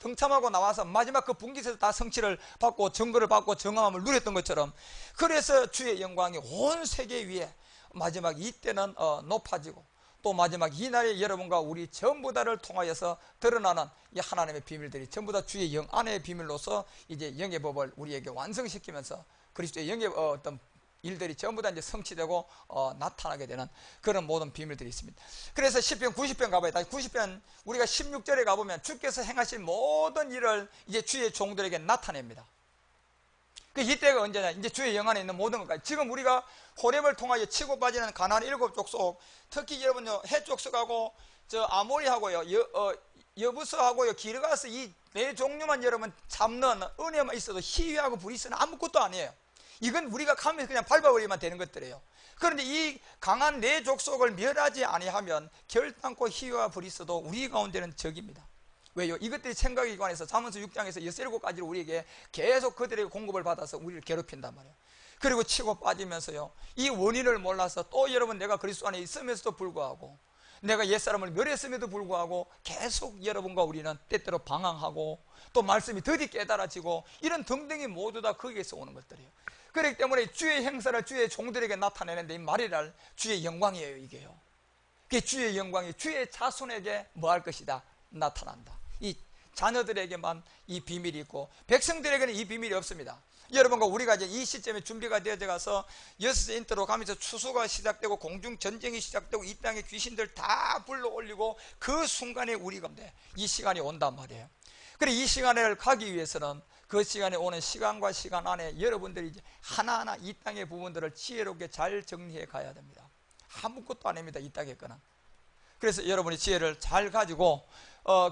등참하고 나와서 마지막 그 분기에서 다 성취를 받고 증거를 받고 정함을 누렸던 것처럼, 그래서 주의 영광이 온 세계 위에 마지막 이때는 높아지고, 또 마지막 이날에 여러분과 우리 전부 다를 통하여서 드러나는 이 하나님의 비밀들이 전부 다 주의 영 안의 비밀로서 이제 영의 법을 우리에게 완성시키면서 그리스도의 영의 어떤 일들이 전부 다 이제 성취되고 나타나게 되는 그런 모든 비밀들이 있습니다. 그래서 시편 90편 가봐요. 다시 90편 우리가 16절에 가보면 주께서 행하신 모든 일을 이제 주의 종들에게 나타냅니다. 그 이때가 언제냐? 이제 주의 영 안에 있는 모든 것까지. 지금 우리가 호렙을 통하여 치고 빠지는 가나안 7족속, 특히 여러분요 헷족속하고 저 아모리하고요 여부스하고요 기르가스 이 네 종류만 여러분 잡는 은혜만 있어도 희위하고 불이 있으나 아무것도 아니에요. 이건 우리가 가면서 그냥 밟아버리면 되는 것들이에요. 그런데 이 강한 네 족속을 멸하지 아니하면 결단코 희위와 불이 있어도 우리 가운데는 적입니다. 왜요? 이것들이 생각에 관해서 잠언서 6장에서 17가지를 우리에게 계속 그들에게 공급을 받아서 우리를 괴롭힌단 말이에요. 그리고 치고 빠지면서요, 이 원인을 몰라서 또 여러분 내가 그리스도 안에 있으면서도 불구하고, 내가 옛사람을 멸했음에도 불구하고 계속 여러분과 우리는 때때로 방황하고, 또 말씀이 더디 깨달아지고, 이런 등등이 모두 다 거기에서 오는 것들이에요. 그렇기 때문에 주의 행사를 주의 종들에게 나타내는데 이 말이랄 주의 영광이에요, 이게요. 그 주의 영광이 주의 자손에게 뭐 할 것이다? 나타난다. 이 자녀들에게만 이 비밀이 있고 백성들에게는 이 비밀이 없습니다. 여러분과 우리가 이제 이 시점에 준비가 되어져 가서 6세 인터로 가면서 추수가 시작되고 공중 전쟁이 시작되고 이 땅의 귀신들 다 불러올리고 그 순간에 우리 가운데 이 시간이 온단 말이에요. 그래 이 시간을 가기 위해서는 그 시간에 오는 시간과 시간 안에 여러분들이 이제 하나하나 이 땅의 부분들을 지혜롭게 잘 정리해 가야 됩니다. 아무것도 아닙니다, 이 땅의 거는. 그래서 여러분이 지혜를 잘 가지고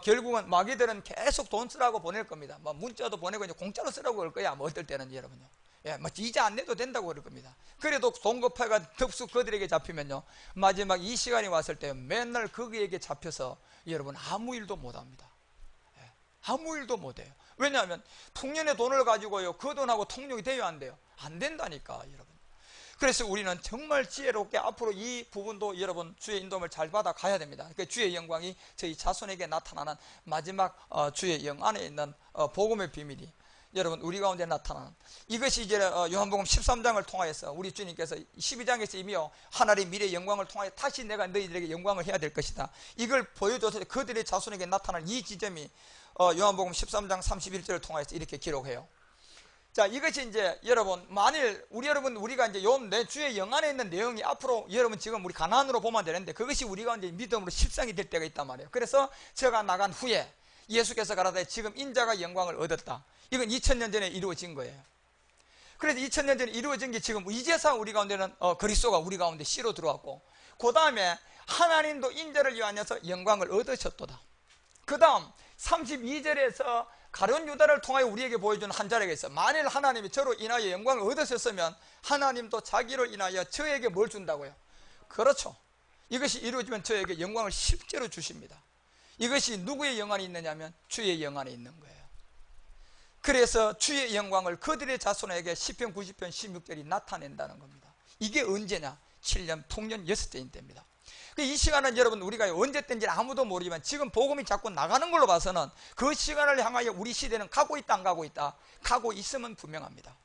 결국은 마귀들은 계속 돈 쓰라고 보낼 겁니다. 뭐 문자도 보내고 이제 공짜로 쓰라고 할 거야. 뭐 어떨 때는 여러분요. 이자 안 내도 된다고 그럴 겁니다. 그래도 동거파가 덥석 그들에게 잡히면요, 마지막 이 시간이 왔을 때 맨날 거기에게 잡혀서 여러분 아무 일도 못합니다. 아무 일도 못해요. 왜냐하면 풍년의 돈을 가지고요, 그 돈하고 통용이 돼요, 안 돼요? 안 된다니까, 여러분. 그래서 우리는 정말 지혜롭게 앞으로 이 부분도 여러분 주의 인도를 잘 받아 가야 됩니다. 그러니까 주의 영광이 저희 자손에게 나타나는 마지막 주의 영 안에 있는 복음의 비밀이 여러분 우리 가운데 나타나는, 이것이 이제 요한복음 13장을 통하여서 우리 주님께서 12장에서 이미요, 하나님의 미래의 영광을 통하여 다시 내가 너희들에게 영광을 해야 될 것이다, 이걸 보여줘서 그들의 자손에게 나타나는 이 지점이 요한복음 13장 31절을 통하여서 이렇게 기록해요. 자, 이것이 이제 여러분, 만일 우리가 이제 내 주의 영 안에 있는 내용이 앞으로 여러분 지금 우리 가나안으로 보면 되는데, 그것이 우리가 이제 믿음으로 실상이 될 때가 있단 말이에요. 그래서 저가 나간 후에 예수께서 가라사대 지금 인자가 영광을 얻었다, 이건 2000년 전에 이루어진 거예요. 그래서 2000년 전에 이루어진 게 지금 이제서 우리 가운데는 그리스도가 우리 가운데 씨로 들어왔고, 그 다음에 하나님도 인자를 위하여서 영광을 얻으셨도다. 그 다음 32절에서 가룟 유다를 통하여 우리에게 보여주는 한 자리가 있어. 만일 하나님이 저로 인하여 영광을 얻으셨으면 하나님도 자기로 인하여 저에게 뭘 준다고요? 그렇죠. 이것이 이루어지면 저에게 영광을 실제로 주십니다. 이것이 누구의 영 안에 있느냐면 주의 영 안에 있는 거예요. 그래서 주의 영광을 그들의 자손에게 시편 90편 16절이 나타낸다는 겁니다. 이게 언제냐? 7년 풍년 6대인 때입니다. 이 시간은 여러분 우리가 언제 때인지 아무도 모르지만 지금 복음이 자꾸 나가는 걸로 봐서는 그 시간을 향하여 우리 시대는 가고 있다, 안 가고 있다? 가고 있으면 분명합니다.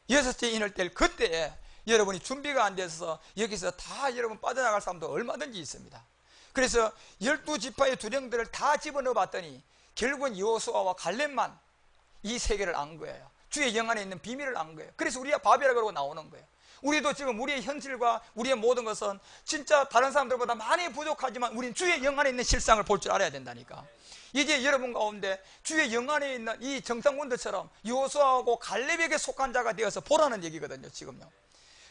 6대 인을 뗄 그때에 여러분이 준비가 안 돼서 여기서 다 여러분 빠져나갈 사람도 얼마든지 있습니다. 그래서 12지파의 두령들을 다 집어넣어 봤더니 결국은 여호수아와 갈렙만 이 세계를 안 거예요. 주의 영 안에 있는 비밀을 안 거예요. 그래서 우리가 바벨이라고 그러고 나오는 거예요. 우리도 지금 우리의 현실과 우리의 모든 것은 진짜 다른 사람들보다 많이 부족하지만 우리는 주의 영 안에 있는 실상을 볼 줄 알아야 된다니까. 이제 여러분 가운데 주의 영 안에 있는 이 정상군들처럼 여호수아하고 갈렙에게 속한 자가 되어서 보라는 얘기거든요, 지금요.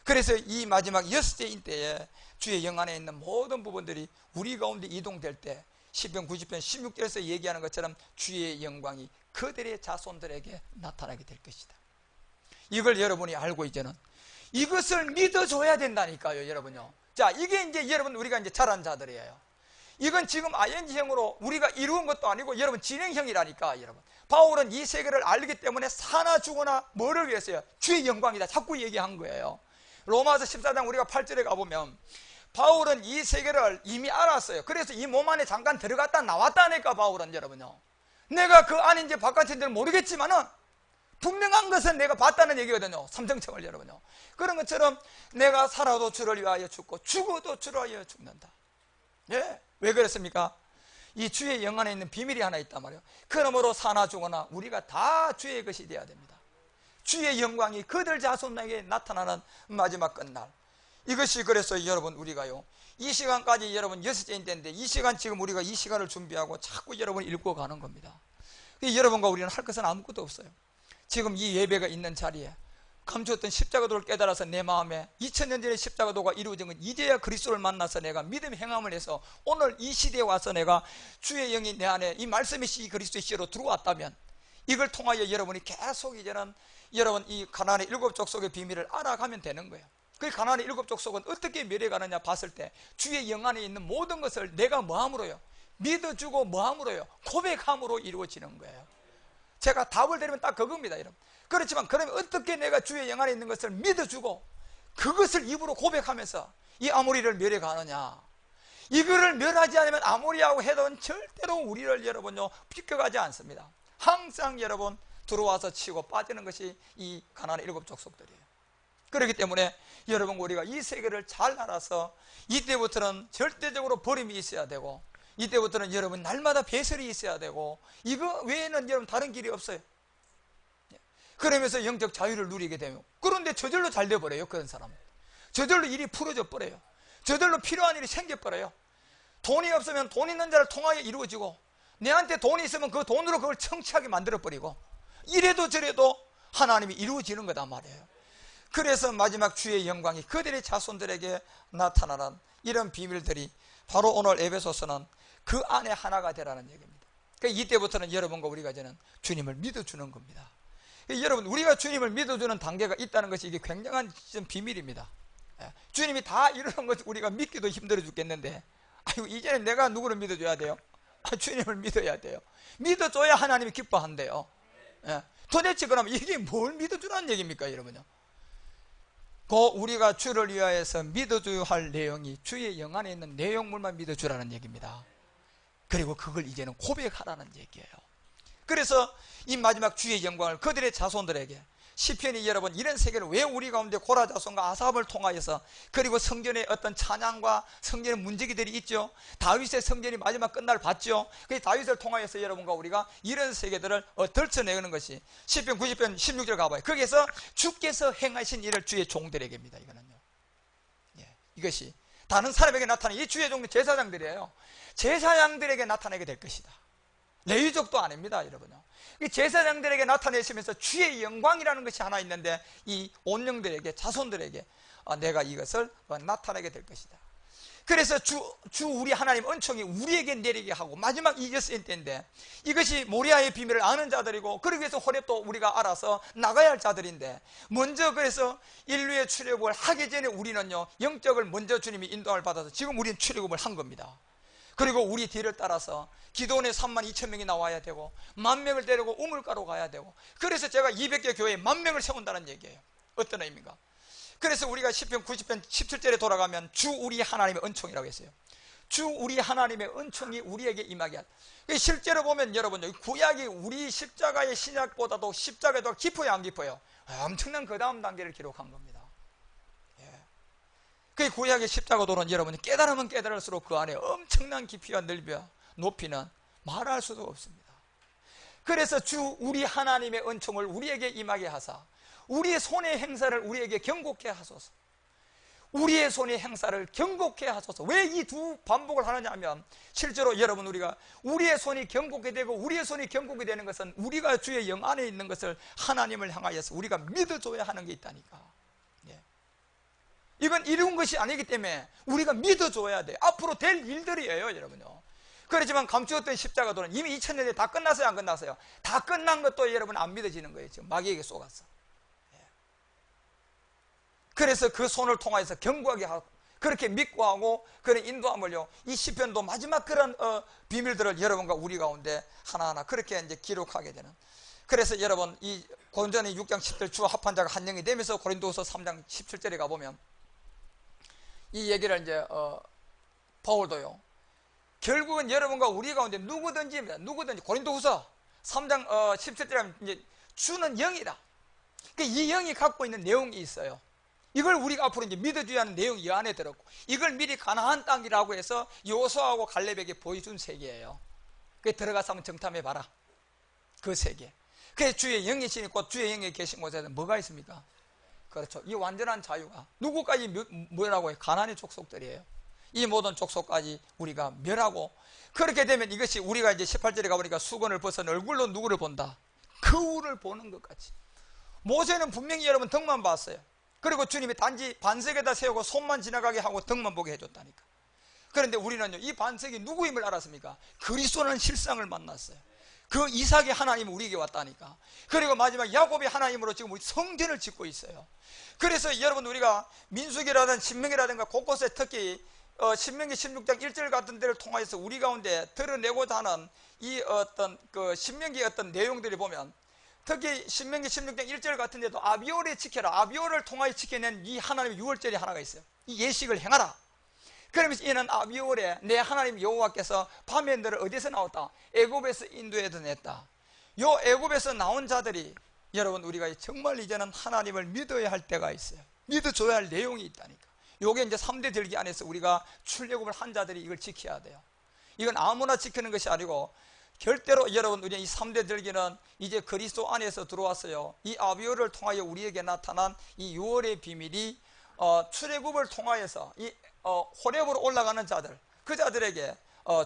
그래서 이 마지막 6대인 때에 주의 영 안에 있는 모든 부분들이 우리 가운데 이동될 때 시편 90편 16절에서 얘기하는 것처럼 주의 영광이 그들의 자손들에게 나타나게 될 것이다. 이걸 여러분이 알고 이제는 이것을 믿어줘야 된다니까요, 여러분요. 자, 이게 이제 여러분 우리가 이제 자란 자들이에요. 이건 지금 ing형으로 우리가 이루은 것도 아니고 여러분 진행형이라니까. 여러분 바울은 이 세계를 알기 때문에 사나 죽거나 뭐를 위해서요? 주의 영광이다 자꾸 얘기한 거예요. 로마서 14장 우리가 8절에 가보면 바울은 이 세계를 이미 알았어요. 그래서 이 몸 안에 잠깐 들어갔다 나왔다니까. 바울은 여러분요, 내가 그 안인지 바깥인지는 모르겠지만은 분명한 것은 내가 봤다는 얘기거든요. 삼정청을 여러분요. 그런 것처럼 내가 살아도 주를 위하여 죽고 죽어도 주를 위하여 죽는다. 예, 왜 그랬습니까? 이 주의 영 안에 있는 비밀이 하나 있단 말이에요. 그러므로 사나 죽거나 우리가 다 주의 것이 되어야 됩니다. 주의 영광이 그들 자손에게 나타나는 마지막 끝날. 이것이 그래서 여러분 우리가요, 이 시간까지 여러분 6대인 때인데 이 시간 지금 우리가 이 시간을 준비하고 자꾸 여러분 읽고 가는 겁니다. 여러분과 우리는 할 것은 아무것도 없어요. 지금 이 예배가 있는 자리에 감추었던 십자가도를 깨달아서 내 마음에 2000년 전에 십자가도가 이루어진 건 이제야 그리스도를 만나서 내가 믿음의 행함을 해서 오늘 이 시대에 와서 내가 주의 영이 내 안에 이 말씀의 씨 그리스도의 씨로 들어왔다면 이걸 통하여 여러분이 계속 이제는 여러분 이 가나안의 7 족속의 비밀을 알아가면 되는 거예요. 그 가나안의 7 족속은 어떻게 멸해가느냐 봤을 때 주의 영 안에 있는 모든 것을 내가 뭐함으로요? 믿어주고 뭐함으로요? 고백함으로 이루어지는 거예요. 제가 답을 드리면 딱 그겁니다, 여러분. 그렇지만 그러면 어떻게 내가 주의 영 안에 있는 것을 믿어주고 그것을 입으로 고백하면서 이 아모리를 멸해가느냐? 이거를 멸하지 않으면 아모리하고 해도 절대로 우리를 여러분요 비껴가지 않습니다. 항상 여러분 들어와서 치고 빠지는 것이 이 가나안의 7 족속들이에요. 그렇기 때문에 여러분 우리가 이 세계를 잘 알아서 이때부터는 절대적으로 버림이 있어야 되고 이때부터는 여러분 날마다 배설이 있어야 되고 이거 외에는 여러분 다른 길이 없어요. 그러면서 영적 자유를 누리게 되면, 그런데 저절로 잘 돼버려요. 그런 사람은 저절로 일이 풀어져 버려요. 저절로 필요한 일이 생겨버려요. 돈이 없으면 돈 있는 자를 통하여 이루어지고 내한테 돈이 있으면 그 돈으로 그걸 청취하게 만들어버리고 이래도 저래도 하나님이 이루어지는 거단 말이에요. 그래서 마지막 주의 영광이 그들의 자손들에게 나타나는 이런 비밀들이 바로 오늘 에베소서는 그 안에 하나가 되라는 얘기입니다. 그러니까 이때부터는 여러분과 우리가 이제는 주님을 믿어주는 겁니다. 여러분, 우리가 주님을 믿어주는 단계가 있다는 것이 이게 굉장한 비밀입니다. 주님이 다 이루는 것을 우리가 믿기도 힘들어 죽겠는데, 아이고, 이제는 내가 누구를 믿어줘야 돼요? 주님을 믿어야 돼요. 믿어줘야 하나님이 기뻐한대요. 도대체 그러면 이게 뭘 믿어주라는 얘기입니까, 여러분요? 우리가 주를 위하여서 믿어줘야 할 내용이 주의 영 안에 있는 내용물만 믿어주라는 얘기입니다. 그리고 그걸 이제는 고백하라는 얘기예요. 그래서 이 마지막 주의 영광을 그들의 자손들에게, 시편이 여러분 이런 세계를 왜 우리 가운데 고라 자손과 아삽을 통하여서, 그리고 성전의 어떤 찬양과 성전의 문제기들이 있죠. 다윗의 성전이 마지막 끝날 봤죠. 그 다윗을 통하여서 여러분과 우리가 이런 세계들을 덜쳐내는 것이 시편 90편 16절 가봐요. 거기에서 주께서 행하신 일을 주의 종들에게입니다. 이거는요, 이것이 다른 사람에게 나타나는 이 주의 종들 제사장들이에요. 제사장들에게 나타나게 될 것이다. 레위족도 아닙니다, 여러분요. 제사장들에게 나타내시면서 주의 영광이라는 것이 하나 있는데, 이 온영들에게, 자손들에게 내가 이것을 나타내게 될 것이다. 그래서 주 우리 하나님 은총이 우리에게 내리게 하고, 마지막 이제스인 때인데, 이것이 모리아의 비밀을 아는 자들이고, 그러기 위해서 호렙도 우리가 알아서 나가야 할 자들인데, 먼저 그래서 인류의 출애굽을 하기 전에 우리는요, 영적을 먼저 주님이 인도함을 받아서 지금 우리는 출애굽을 한 겁니다. 그리고 우리 뒤를 따라서 기도원에 32,000명이 나와야 되고, 10,000명을 데리고 우물가로 가야 되고, 그래서 제가 200개 교회에 10,000명을 세운다는 얘기예요. 어떤 의미인가? 그래서 우리가 시편 90편 17절에 돌아가면 주 우리 하나님의 은총이라고 했어요. 주 우리 하나님의 은총이 우리에게 임하게 하다. 실제로 보면 여러분, 구약이 우리 십자가의 신약보다도 십자가가 더 깊어요, 안 깊어요? 엄청난 그 다음 단계를 기록한 겁니다. 그 구약의 십자가도는 여러분이 깨달으면 깨달을수록 그 안에 엄청난 깊이와 넓이와 높이는 말할 수도 없습니다. 그래서 주 우리 하나님의 은총을 우리에게 임하게 하사 우리의 손의 행사를 우리에게 경고케 하소서. 우리의 손의 행사를 경고케 하소서. 왜 이 두 반복을 하느냐 하면, 실제로 여러분, 우리가 우리의 손이 경고케 되고, 우리의 손이 경고케 되는 것은 우리가 주의 영 안에 있는 것을 하나님을 향하여서 우리가 믿어줘야 하는 게 있다니까. 이건 이룬 것이 아니기 때문에 우리가 믿어줘야 돼요. 앞으로 될 일들이에요, 여러분요. 그렇지만 감추었던 십자가도는 이미 2000년에 다 끝났어요, 안 끝났어요? 다 끝난 것도 여러분 안 믿어지는 거예요. 지금 마귀에게 쏘갔어. 그래서 그 손을 통해서 견고하게 하고, 그렇게 믿고 하고, 그런 인도함을요, 이 시편도 마지막 그런 비밀들을 여러분과 우리 가운데 하나하나 그렇게 이제 기록하게 되는. 그래서 여러분, 이 고린도전서 6장 10절 주와 합한 자가 한 영이 되면서 고린도후서 3장 17절에 가보면 이 얘기를 이제 바울도요, 결국은 여러분과 우리 가운데 누구든지 고린도후서 3장 17절에 하면 이제 주는 영이다. 그러니까 이 영이 갖고 있는 내용이 있어요. 이걸 우리가 앞으로 이제 믿어줘야 하는 내용이 이 안에 들었고, 이걸 미리 가나안 땅이라고 해서 여호수아하고 갈렙에게 보여준 세계예요. 그 들어가서 한번 정탐해 봐라. 그 세계. 그래서 주의 영이 지니고 주의 영이 계신 곳에는 뭐가 있습니까? 그렇죠. 이 완전한 자유가 누구까지 뭐라고 해요? 가나안의 족속들이에요. 이 모든 족속까지 우리가 멸하고, 그렇게 되면 이것이 우리가 이제 18절에 가보니까 수건을 벗은 얼굴로 누구를 본다? 거울을 보는 것 같이. 모세는 분명히 여러분 등만 봤어요. 그리고 주님이 단지 반석에다 세우고 손만 지나가게 하고 등만 보게 해줬다니까. 그런데 우리는요, 이 반석이 누구임을 알았습니까? 그리스도라는 실상을 만났어요. 그 이삭이 하나님이 우리에게 왔다니까. 그리고 마지막 야곱이 하나님으로 지금 우리 성전을 짓고 있어요. 그래서 여러분, 우리가 민수기라든 신명기라든가 곳곳에 특히 신명기 16장 1절 같은 데를 통해서 우리 가운데 드러내고자 하는 이 어떤 그 신명기의 어떤 내용들이 보면, 특히 신명기 16장 1절 같은 데도 아비오를 지켜라, 아비오를 통하여 지켜낸 이 하나님의 유월절이 하나가 있어요. 이 예식을 행하라. 그러면서 이는 아비오래 내 하나님 여호와께서 밤에 너를 어디서 나왔다? 애굽에서 인도에서 냈다. 요 애굽에서 나온 자들이 여러분, 우리가 정말 이제는 하나님을 믿어야 할 때가 있어요. 믿어줘야 할 내용이 있다니까. 요게 이제 3대 절기 안에서 우리가 출애굽을 한 자들이 이걸 지켜야 돼요. 이건 아무나 지키는 것이 아니고, 절대로 여러분, 우리 이 3대 절기는 이제 그리스도 안에서 들어왔어요. 이 아비오를 통하여 우리에게 나타난 이 6월의 비밀이 출애굽을 통하여서 이 호렙으로 올라가는 자들, 그 자들에게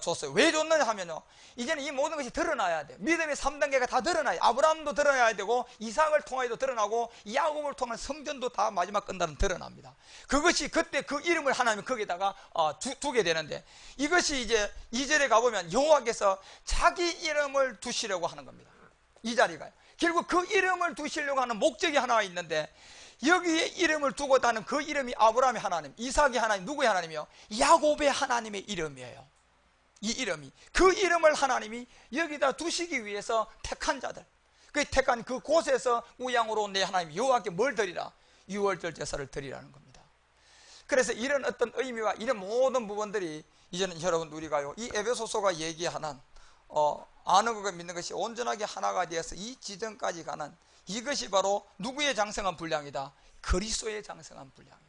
줬어요. 왜 줬느냐 하면요, 이제는 이 모든 것이 드러나야 돼요. 믿음의 3단계가 다 드러나요. 아브라함도 드러나야 되고, 이삭을 통하여도 드러나고, 야곱을 통한 성전도 다 마지막 끝날은 드러납니다. 그것이 그때 그 이름을 하나님 거기다가 두게 되는데, 이것이 이제 2절에 가보면 여호와께서 자기 이름을 두시려고 하는 겁니다. 이 자리가요. 결국 그 이름을 두시려고 하는 목적이 하나 있는데, 여기에 이름을 두고 다는 그 이름이 아브라함의 하나님, 이삭의 하나님, 누구의 하나님이요? 야곱의 하나님의 이름이에요. 이 이름이, 그 이름을 하나님이 여기다 두시기 위해서 택한 자들, 그 택한 그 곳에서 우양으로 내 하나님 여호와께 뭘 드리라? 유월절 제사를 드리라는 겁니다. 그래서 이런 어떤 의미와 이런 모든 부분들이 이제는 여러분 우리가요, 이 에베소서가 얘기하는 아는 것과 믿는 것이 온전하게 하나가 되어서 이 지점까지 가는, 이것이 바로 누구의 장성한 분량이다? 그리스도의 장성한 분량이다.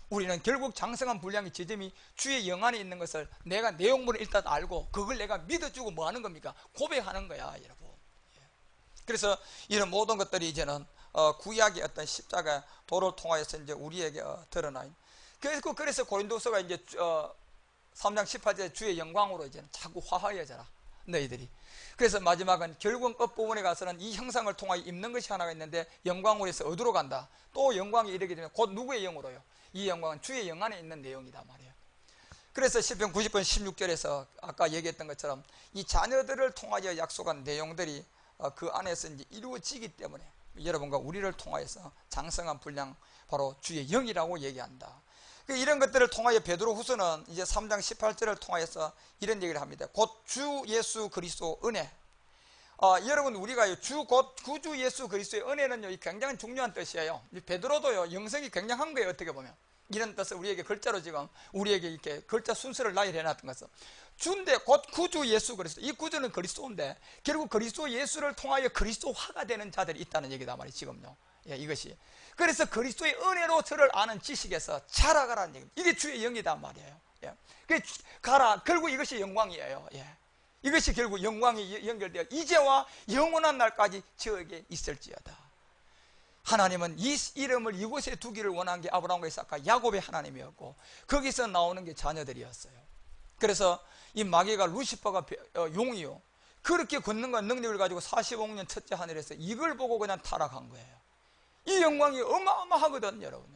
우리는 결국 장성한 분량의 지점이 주의 영 안에 있는 것을 내가 내용물을 일단 알고 그걸 내가 믿어주고 뭐 하는 겁니까? 고백하는 거야, 여러분. 그래서 이런 모든 것들이 이제는 구약의 어떤 십자가 도를 통하여서 이제 우리에게 드러나 있는. 그래서 고린도서가 이제 3장 18절 주의 영광으로 이제는 자꾸 화하여져라 너희들이. 그래서 마지막은 결국 끝부분에 가서는 이 형상을 통하여 입는 것이 하나가 있는데, 영광으로 해서 어디로 간다? 또 영광이 이르게 되면 곧 누구의 영으로요? 이 영광은 주의 영 안에 있는 내용이다 말이에요. 그래서 시편 90편 16절에서 아까 얘기했던 것처럼 이 자녀들을 통하여 약속한 내용들이 그 안에서 이제 이루어지기 때문에 여러분과 우리를 통하여서 장성한 분량, 바로 주의 영이라고 얘기한다. 이런 것들을 통하여 베드로 후서는 이제 3장 18절을 통하여서 이런 얘기를 합니다. 곧 주 예수 그리스도 은혜. 여러분 우리가 곧 구주 예수 그리스도의 은혜는요, 굉장히 중요한 뜻이에요. 베드로도요, 영성이 굉장한 거예요. 어떻게 보면 이런 뜻을 우리에게 글자로 지금 우리에게 이렇게 글자 순서를 나열해 놨던 것은, 주인데 곧 구주 예수 그리스도, 이 구주는 그리스도인데 결국 그리스도 예수를 통하여 그리스도화가 되는 자들이 있다는 얘기다 말이에요, 지금요. 예, 이것이. 그래서 그리스도의 은혜로 저를 아는 지식에서 자라가라는 얘기입니다. 이게 주의 영이단 말이에요. 예. 가라. 결국 이것이 영광이에요. 예. 이것이 결국 영광이 연결되어 이제와 영원한 날까지 저에게 있을지어다. 하나님은 이 이름을 이곳에 두기를 원한 게 아브라함과 이삭과 야곱의 하나님이었고, 거기서 나오는 게 자녀들이었어요. 그래서 이 마귀가 루시퍼가 용이요, 그렇게 걷는 건 능력을 가지고 45년 첫째 하늘에서 이걸 보고 그냥 타락한 거예요. 이 영광이 어마어마하거든, 여러분.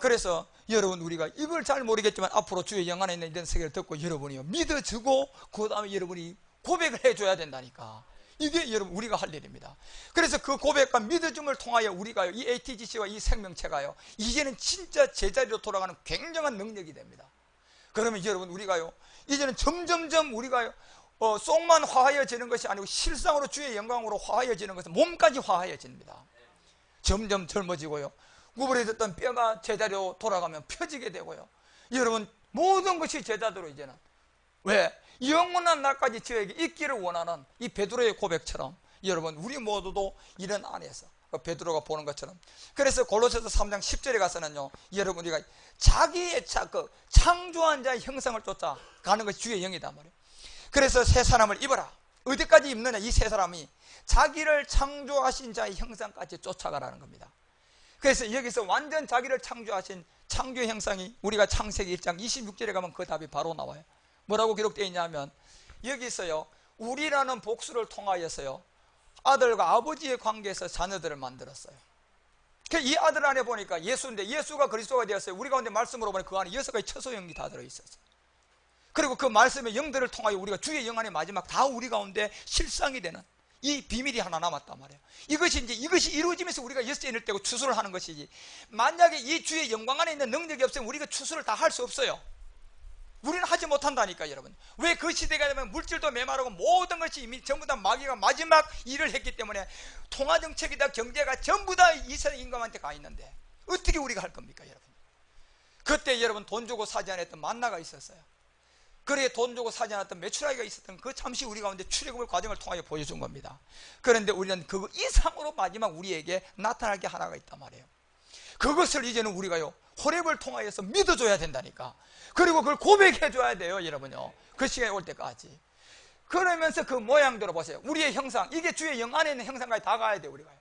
그래서 여러분 우리가 이걸 잘 모르겠지만 앞으로 주의 영 안에 있는 이런 세계를 듣고 여러분이요 믿어주고 그 다음에 여러분이 고백을 해줘야 된다니까. 이게 여러분 우리가 할 일입니다. 그래서 그 고백과 믿어줌을 통하여 우리가요, 이 ATGC와 이 생명체가요, 이제는 진짜 제자리로 돌아가는 굉장한 능력이 됩니다. 그러면 여러분 우리가요, 이제는 점점점 우리가요, 속만 화하여지는 것이 아니고 실상으로 주의 영광으로 화하여지는 것은 몸까지 화하여집니다. 점점 젊어지고요, 구부러졌던 뼈가 제자리로 돌아가면 펴지게 되고요, 여러분 모든 것이 제자대로 이제는, 왜? 영원한 날까지 저에게 있기를 원하는 이 베드로의 고백처럼 여러분 우리 모두도 이런 안에서 베드로가 보는 것처럼. 그래서 골로새서 3장 10절에 가서는요, 여러분 우리가 자기의 창조한 자의 형상을 쫓아가는 것이 주의 영이다 말이에요. 그래서 새 사람을 입어라. 어디까지 입느냐? 이 새 사람이 자기를 창조하신 자의 형상까지 쫓아가라는 겁니다. 그래서 여기서 완전 자기를 창조하신 창조 형상이 우리가 창세기 1장 26절에 가면 그 답이 바로 나와요. 뭐라고 기록되어 있냐면, 여기서요, 우리라는 복수를 통하여서요, 아들과 아버지의 관계에서 자녀들을 만들었어요. 이 아들 안에 보니까 예수인데, 예수가 그리스도가 되었어요. 우리 가운데 말씀으로 보니 그 안에 6가지 처소영이 다 들어있었어요. 그리고 그 말씀의 영들을 통하여 우리가 주의 영 안에 마지막 다 우리 가운데 실상이 되는 이 비밀이 하나 남았단 말이에요. 이것이 이루어지면서 우리가 여섯째인을 떼고 추수를 하는 것이지, 만약에 이 주의 영광 안에 있는 능력이 없으면 우리가 추수를 다 할 수 없어요. 우리는 하지 못한다니까, 여러분. 왜? 그 시대가 되면 물질도 메마르고 모든 것이 이미 전부 다 마귀가 마지막 일을 했기 때문에 통화정책이다, 경제가 전부 다 이 세상 임금한테 가 있는데 어떻게 우리가 할 겁니까, 여러분? 그때 여러분 돈 주고 사지 않았던 만나가 있었어요. 그래 돈 주고 사지 않았던 메추라기가 있었던 그 잠시 우리 가운데 출애굽의 과정을 통하여 보여준 겁니다. 그런데 우리는 그거 이상으로 마지막 우리에게 나타날 게 하나가 있단 말이에요. 그것을 이제는 우리가요, 호렙을 통하여서 믿어줘야 된다니까. 그리고 그걸 고백해줘야 돼요, 여러분요. 그 시간이 올 때까지. 그러면서 그 모양대로 보세요. 우리의 형상, 이게 주의 영 안에 있는 형상까지 다 가야 돼요, 우리가.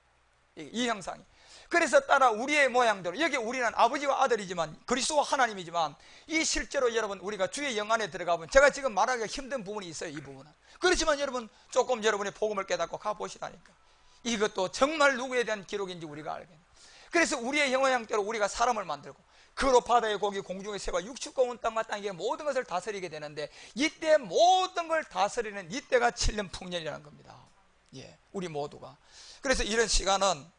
이 형상이. 그래서 따라 우리의 모양대로, 여기 우리는 아버지와 아들이지만 그리스도와 하나님이지만, 이 실제로 여러분 우리가 주의 영 안에 들어가면, 제가 지금 말하기가 힘든 부분이 있어요, 이 부분은. 그렇지만 여러분 조금 여러분의 복음을 깨닫고 가보시다니까. 이것도 정말 누구에 대한 기록인지 우리가 알겠네. 그래서 우리의 형상대로 우리가 사람을 만들고, 그로 바다의 고기, 공중의 새와 육축과 온 땅과 땅의 모든 것을 다스리게 되는데, 이때 모든 걸 다스리는 이때가 7년 풍년이라는 겁니다. 예, 우리 모두가. 그래서 이런 시간은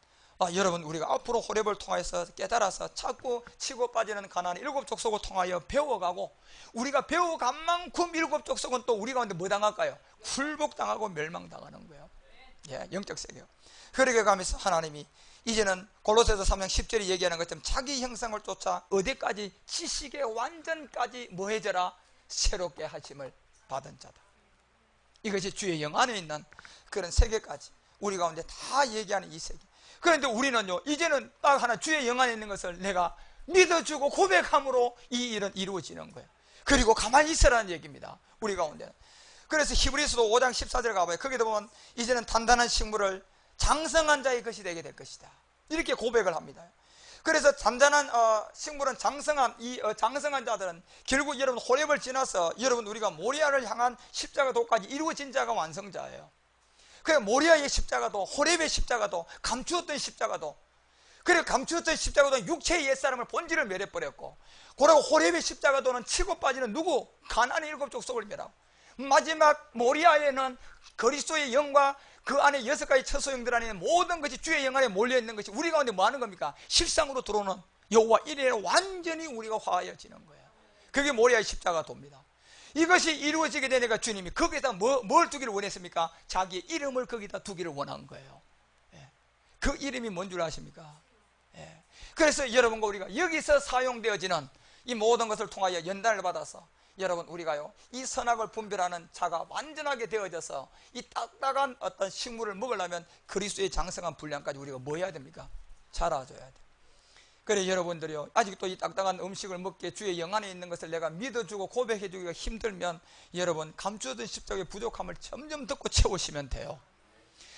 여러분 우리가 앞으로 호렙을 통해서 깨달아서 자꾸 치고 빠지는 가나안의 7 족속을 통하여 배워가고, 우리가 배워간 만큼 7 족속은 또 우리 가운데 뭐 당할까요? 굴복당하고 멸망당하는 거예요. 예, 영적 세계. 그렇게 가면서 하나님이 이제는 골로새서 3장 10절이 얘기하는 것처럼 자기 형상을 쫓아 어디까지? 지식의 완전까지 뭐해져라? 새롭게 하심을 받은 자다. 이것이 주의 영 안에 있는 그런 세계까지 우리 가운데 다 얘기하는 이 세계. 그런데 우리는요, 이제는 딱 하나 주의 영 안에 있는 것을 내가 믿어주고 고백함으로 이 일은 이루어지는 거예요. 그리고 가만히 있으라는 얘기입니다, 우리 가운데는. 그래서 히브리서도 5장 14절 가봐요. 거기도 보면 이제는 단단한 식물을 장성한 자의 것이 되게 될 것이다, 이렇게 고백을 합니다. 그래서 단단한 식물은 장성한 장성한 자들은 결국 여러분 호렙을 지나서 여러분 우리가 모리아를 향한 십자가 도까지 이루어진 자가 완성자예요. 그래, 모리아의 십자가도 호렙의 십자가도 감추었던 십자가도, 그리고 감추었던 십자가도 육체의 옛사람을 본질을 멸해버렸고, 그리고 호렙의 십자가도는 치고 빠지는 누구? 가나안의 7 족속을 멸하고, 마지막 모리아에는 그리스도의 영과 그 안에 6가지 처소형들 안에 모든 것이 주의 영 안에 몰려있는 것이 우리 가운데 뭐 하는 겁니까? 실상으로 들어오는 여호와 이레에 완전히 우리가 화하여지는 거예요. 그게 모리아의 십자가도입니다. 이것이 이루어지게 되니까 주님이 거기에다 뭘 두기를 원했습니까? 자기의 이름을 거기다 두기를 원한 거예요. 예. 그 이름이 뭔 줄 아십니까? 예. 그래서 여러분과 우리가 여기서 사용되어지는 이 모든 것을 통하여 연단을 받아서 여러분 우리가요, 이 선악을 분별하는 자가 완전하게 되어져서 이 딱딱한 어떤 식물을 먹으려면 그리스도의 장성한 분량까지 우리가 뭐 해야 됩니까? 자라줘야 돼요. 그래, 여러분들이요, 아직도 이 딱딱한 음식을 먹기에 주의 영 안에 있는 것을 내가 믿어주고 고백해주기가 힘들면 여러분 감추어둔 십자가의 부족함을 점점 덮고 채우시면 돼요.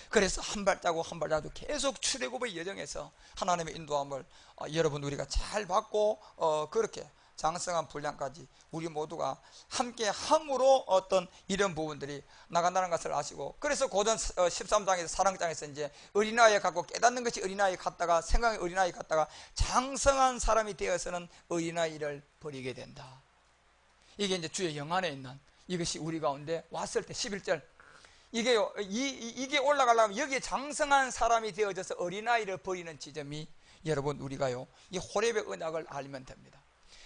그래서 한 발자국 한 발자국 계속 출애굽의 여정에서 하나님의 인도함을 여러분 우리가 잘 받고 그렇게 장성한 분량까지 우리 모두가 함께 함으로 어떤 이런 부분들이 나간다는 것을 아시고, 그래서 고전 13장에서 사랑장에서 이제 어린아이 갖고 깨닫는 것이 어린아이 같다가 생각의 어린아이 같다가 장성한 사람이 되어서는 어린아이를 버리게 된다. 이게 이제 주의 영 안에 있는 이것이 우리 가운데 왔을 때 11절 이게 올라가려면 여기에 장성한 사람이 되어져서 어린아이를 버리는 지점이 여러분 우리가요, 이 호렙의 언약을 알면 됩니다.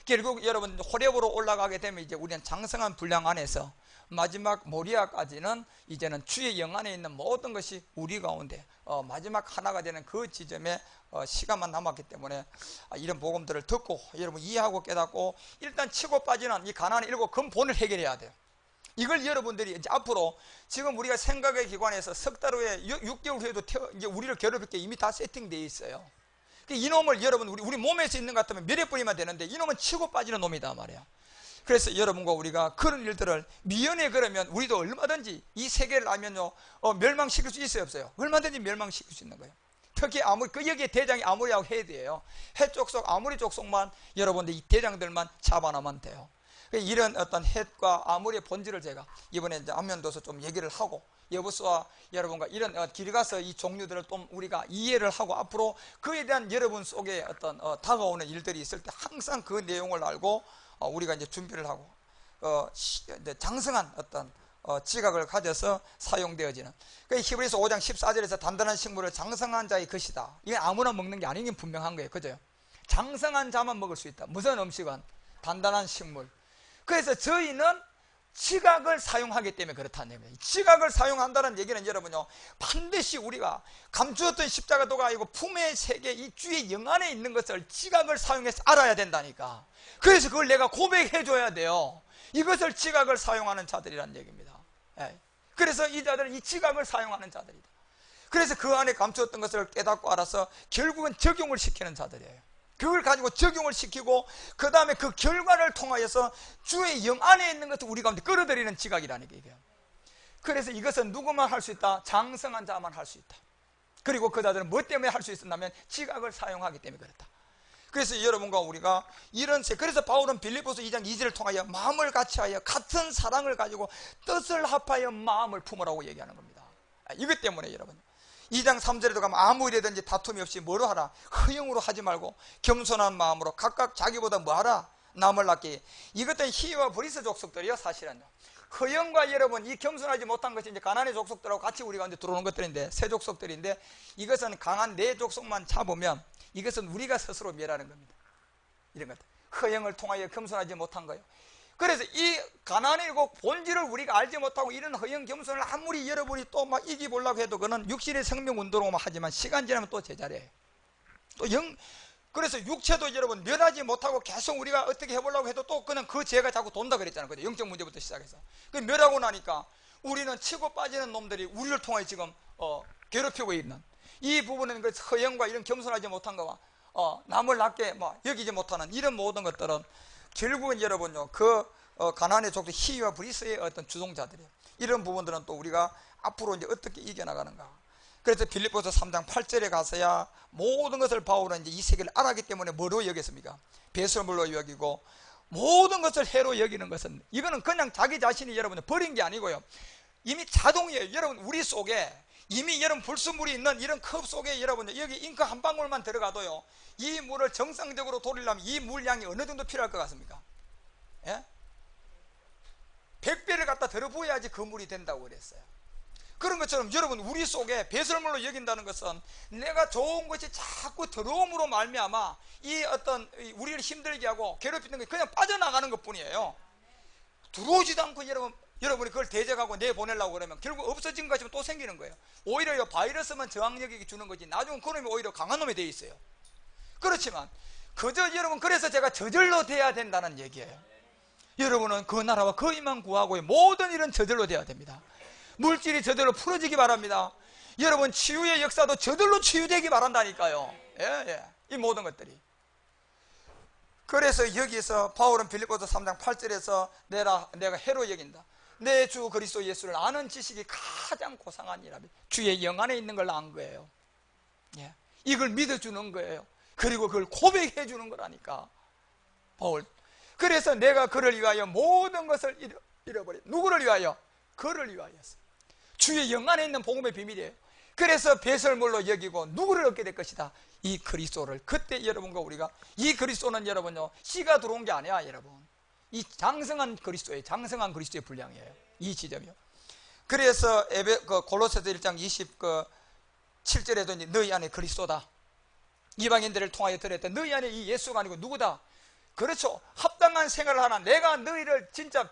결국 여러분 호렙으로 올라가게 되면 이제 우리는 장성한 분량 안에서 마지막 모리아까지는 이제는 주의 영 안에 있는 모든 것이 우리 가운데 마지막 하나가 되는 그 지점에 시간만 남았기 때문에 이런 복음들을 듣고 여러분 이해하고 깨닫고 일단 치고 빠지는 이 가나안의 7 근본을 해결해야 돼요. 이걸 여러분들이 이제 앞으로 지금 우리가 생각의 기관에서 석 달 후에 6개월 후에도 이제 우리를 괴롭힐 게 이미 다 세팅되어 있어요. 이놈을 여러분 우리 몸에서 있는 것 같으면 멸해버리면 되는데 이놈은 치고 빠지는 놈이다 말이야. 그래서 여러분과 우리가 그런 일들을 미연에 그러면 우리도 얼마든지 이 세계를 알면요 멸망시킬 수 있어요 없어요? 얼마든지 멸망시킬 수 있는 거예요. 특히 여기에 대장이 아모리하고 헤드예요. 헷 족속 아모리 족속만 여러분들 이 대장들만 잡아나면 돼요. 이런 어떤 헷과 아모리의 본질을 제가 이번에 이제 안면도서 좀 얘기를 하고 여보스와 여러분과 이런 길이 가서 이 종류들을 좀 우리가 이해를 하고 앞으로 그에 대한 여러분 속에 어떤 다가오는 일들이 있을 때 항상 그 내용을 알고 우리가 이제 준비를 하고 장성한 어떤 지각을 가져서 사용되어지는 히브리서 5장 14절에서 단단한 식물을 장성한 자의 것이다. 이게 아무나 먹는 게 아닌 게 분명한 거예요. 그죠? 장성한 자만 먹을 수 있다. 무슨 음식은? 단단한 식물. 그래서 저희는 지각을 사용하기 때문에 그렇다는 얘기입니다. 지각을 사용한다는 얘기는 여러분요 반드시 우리가 감추었던 십자가도가 아니고 품의 세계 이 주의 영 안에 있는 것을 지각을 사용해서 알아야 된다니까. 그래서 그걸 내가 고백해 줘야 돼요. 이것을 지각을 사용하는 자들이라는 얘기입니다. 예. 그래서 이 자들은 이 지각을 사용하는 자들이다. 그래서 그 안에 감추었던 것을 깨닫고 알아서 결국은 적용을 시키는 자들이에요. 그걸 가지고 적용을 시키고 그 다음에 그 결과를 통하여서 주의 영 안에 있는 것을 우리 가운데 끌어들이는 지각이라는 얘기예요. 그래서 이것은 누구만 할 수 있다? 장성한 자만 할 수 있다. 그리고 그 자들은 뭐 때문에 할 수 있었냐면 지각을 사용하기 때문에 그렇다. 그래서 여러분과 우리가 그래서 바울은 빌립보서 2장 2절을 통하여 마음을 같이하여 같은 사랑을 가지고 뜻을 합하여 마음을 품으라고 얘기하는 겁니다. 이것 때문에 여러분 2장 3절에도 가면 아무 일이든지 다툼이 없이 뭐로 하라? 허영으로 하지 말고 겸손한 마음으로 각각 자기보다 뭐하라? 남을 낫게. 이것들은 히와 브리스 족속들이요 사실은요 허영과 여러분 이 겸손하지 못한 것이 이제 가나안의 족속들하고 같이 우리 가운데 들어오는 것들인데 세 족속들인데 이것은 강한 네 족속만 잡으면 이것은 우리가 스스로 멸하는 겁니다. 이런 것들 허영을 통하여 겸손하지 못한 거예요. 그래서 이 가나안의 본질을 우리가 알지 못하고 이런 허영 겸손을 아무리 여러분이 또 막 이기보려고 해도 그는 육신의 생명 운동으로만 하지만 시간 지나면 또 제자리예요. 그래서 육체도 여러분 멸하지 못하고 계속 우리가 어떻게 해보려고 해도 또 그는 그 죄가 자꾸 돈다 그랬잖아요. 그죠? 영적 문제부터 시작해서. 그 멸하고 나니까 우리는 치고 빠지는 놈들이 우리를 통해 지금 괴롭히고 있는 이 부분은 그 허영과 이런 겸손하지 못한 거와 남을 낮게 여기지 못하는 이런 모든 것들은 결국은 여러분요 가나안의 족속 히위와 브리스의 어떤 주동자들이에요. 이런 부분들은 또 우리가 앞으로 이제 어떻게 이겨나가는가. 그래서 빌립보서 3장 8절에 가서야 모든 것을 바울은 이제 이 세계를 알았기 때문에 뭐로 여겼습니까? 배설물로 여기고 모든 것을 해로 여기는 것은 이거는 그냥 자기 자신이 여러분 버린 게 아니고요. 이미 자동이에요. 여러분 우리 속에 이미 여러분 불순물이 있는 이런 컵 속에 여러분 여기 잉크 한 방울만 들어가도요. 이 물을 정상적으로 돌리려면 이 물량이 어느 정도 필요할 것 같습니까? 예? 100배를 갖다 들어 부어야지 그 물이 된다고 그랬어요. 그런 것처럼 여러분 우리 속에 배설물로 여긴다는 것은 내가 좋은 것이 자꾸 들어옴으로 말미암아 이 어떤 우리를 힘들게 하고 괴롭히는 게 그냥 빠져나가는 것 뿐이에요. 들어오지도 않고 여러분이 그걸 대적하고 내보내려고 그러면 결국 없어진 것이면 또 생기는 거예요. 오히려 바이러스만 저항력이 주는 거지 나중에 그놈이 오히려 강한 놈이 되어 있어요. 그렇지만 그저 여러분 그래서 제가 저절로 돼야 된다는 얘기예요. 여러분은 그 나라와 그 임만 구하고 모든 일은 저절로 돼야 됩니다. 물질이 저절로 풀어지기 바랍니다. 여러분 치유의 역사도 저절로 치유되기 바란다니까요. 이 모든 것들이. 그래서 여기서 바울은 빌립보서 3장 8절에서 내가 해로 여긴다. 내 주 그리스도 예수를 아는 지식이 가장 고상하니라. 주의 영 안에 있는 걸 안 거예요. 이걸 믿어주는 거예요. 그리고 그걸 고백해 주는 거라니까 바울. 그래서 내가 그를 위하여 모든 것을 잃어버려. 누구를 위하여? 그를 위하여서. 주의 영 안에 있는 복음의 비밀이에요. 그래서 배설물로 여기고 누구를 얻게 될 것이다? 이 그리스도를. 그때 여러분과 우리가 이 그리스도는 여러분요 씨가 들어온 게 아니야 여러분. 이 장성한 그리스도예요. 장성한 그리스도의 분량이에요. 이 지점이요. 그래서 골로새서 1장 27절에도 너희 안에 그리스도다. 이방인들을 통하여 들었다. 너희 안에 이 예수가 아니고 누구다? 그렇죠. 합당한 생활을 하나. 내가 너희를 진짜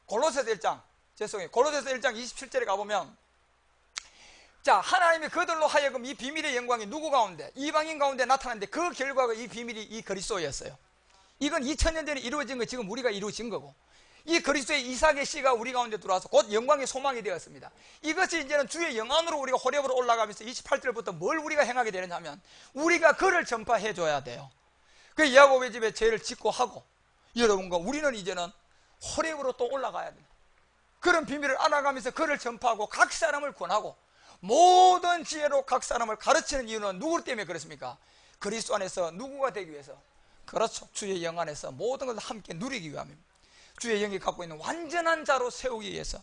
골로새서 1장 27절에 가보면 자 하나님이 그들로 하여금 이 비밀의 영광이 누구 가운데? 이방인 가운데 나타났는데 그 결과가 이 비밀이 이 그리스도였어요. 이건 2000년 전에 이루어진 거 지금 우리가 이루어진 거고 이 그리스도의 이삭의 씨가 우리 가운데 들어와서 곧 영광의 소망이 되었습니다. 이것이 이제는 주의 영안으로 우리가 호렙으로 올라가면서 28절부터 뭘 우리가 행하게 되느냐 하면 우리가 그를 전파해 줘야 돼요. 그 야곱의 집에 죄를 짓고 하고 여러분과 우리는 이제는 호렙으로 또 올라가야 됩니다. 그런 비밀을 알아가면서 그를 전파하고 각 사람을 권하고 모든 지혜로 각 사람을 가르치는 이유는 누구 때문에 그렇습니까? 그리스도 안에서 누구가 되기 위해서. 그렇죠. 주의 영 안에서 모든 것을 함께 누리기 위함입니다. 주의 영이 갖고 있는 완전한 자로 세우기 위해서.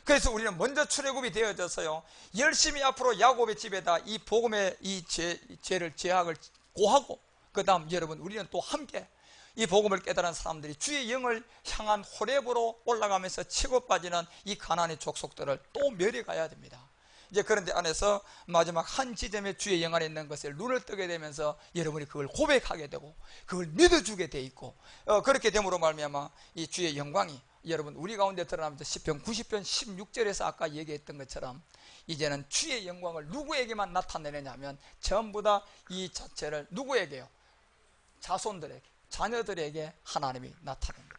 그래서 우리는 먼저 출애굽이 되어져서요 열심히 앞으로 야곱의 집에다 이 복음의 이 죄를 죄악을 고하고 그 다음 여러분 우리는 또 함께 이 복음을 깨달은 사람들이 주의 영을 향한 호렙으로 올라가면서 치고 빠지는 이 가나안의 족속들을 또 멸해가야 됩니다. 이제 그런데 안에서 마지막 한 지점에 주의 영 안에 있는 것을 눈을 뜨게 되면서 여러분이 그걸 고백하게 되고 그걸 믿어주게 돼 있고 그렇게 됨으로 말미암아 이 주의 영광이 여러분 우리 가운데 드러나면서 시편 90편 16절에서 아까 얘기했던 것처럼 이제는 주의 영광을 누구에게만 나타내느냐 하면 전부 다 이 자체를 누구에게요? 자손들에게 자녀들에게 하나님이 나타냅니다.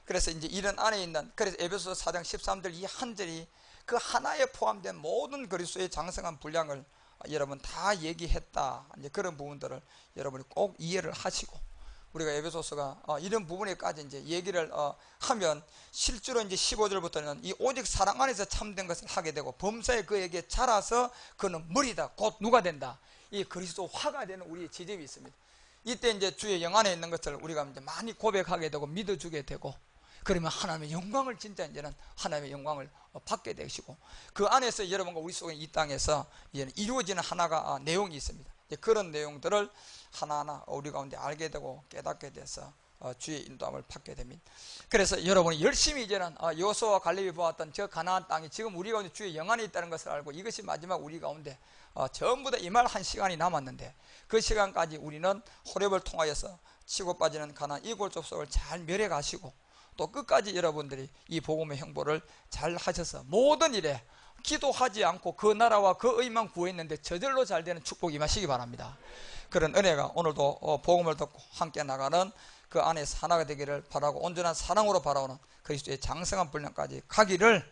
그래서 이제 이런 안에 있는 그래서 에베소서 4장 13절 이 한 절이 그 하나에 포함된 모든 그리스도의 장성한 분량을 여러분 다 얘기했다. 이제 그런 부분들을 여러분이 꼭 이해를 하시고 우리가 에베소서가 이런 부분에까지 이제 얘기를 하면 실제로 이제 15절부터는 이 오직 사랑 안에서 참된 것을 하게 되고 범사에 그에게 자라서 그는 머리다. 곧 누가 된다? 이 그리스도 화가 되는 우리의 지점이 있습니다. 이때 이제 주의 영 안에 있는 것을 우리가 이제 많이 고백하게 되고 믿어주게 되고 그러면 하나님의 영광을 진짜 이제는 하나님의 영광을 받게 되시고 그 안에서 여러분과 우리 속에 이 땅에서 이제는 이루어지는 하나가 내용이 있습니다. 그런 내용들을 하나하나 우리 가운데 알게 되고 깨닫게 돼서 주의 인도함을 받게 됩니다. 그래서 여러분이 열심히 이제는 여호수아와 갈렙이 보았던 저 가나안 땅이 지금 우리 가운데 주의 영안에 있다는 것을 알고 이것이 마지막 우리 가운데 전부 다 임할 한 시간이 남았는데 그 시간까지 우리는 호렙을 통하여서 치고 빠지는 가나안 이 골족속을 잘 멸해 가시고 또 끝까지 여러분들이 이 복음의 형벌을 잘 하셔서 모든 일에 기도하지 않고 그 나라와 그 의만 구했는데 저절로 잘 되는 축복이 임하시기 바랍니다. 그런 은혜가 오늘도 복음을 듣고 함께 나가는 그 안에서 하나가 되기를 바라고 온전한 사랑으로 바라오는 그리스도의 장성한 분량까지 가기를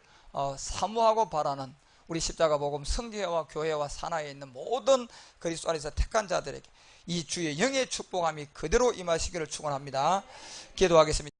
사모하고 바라는 우리 십자가 복음 성교회와 교회와 산하에 있는 모든 그리스도 안에서 택한 자들에게 이 주의 영의 축복함이 그대로 임하시기를 축원합니다. 기도하겠습니다.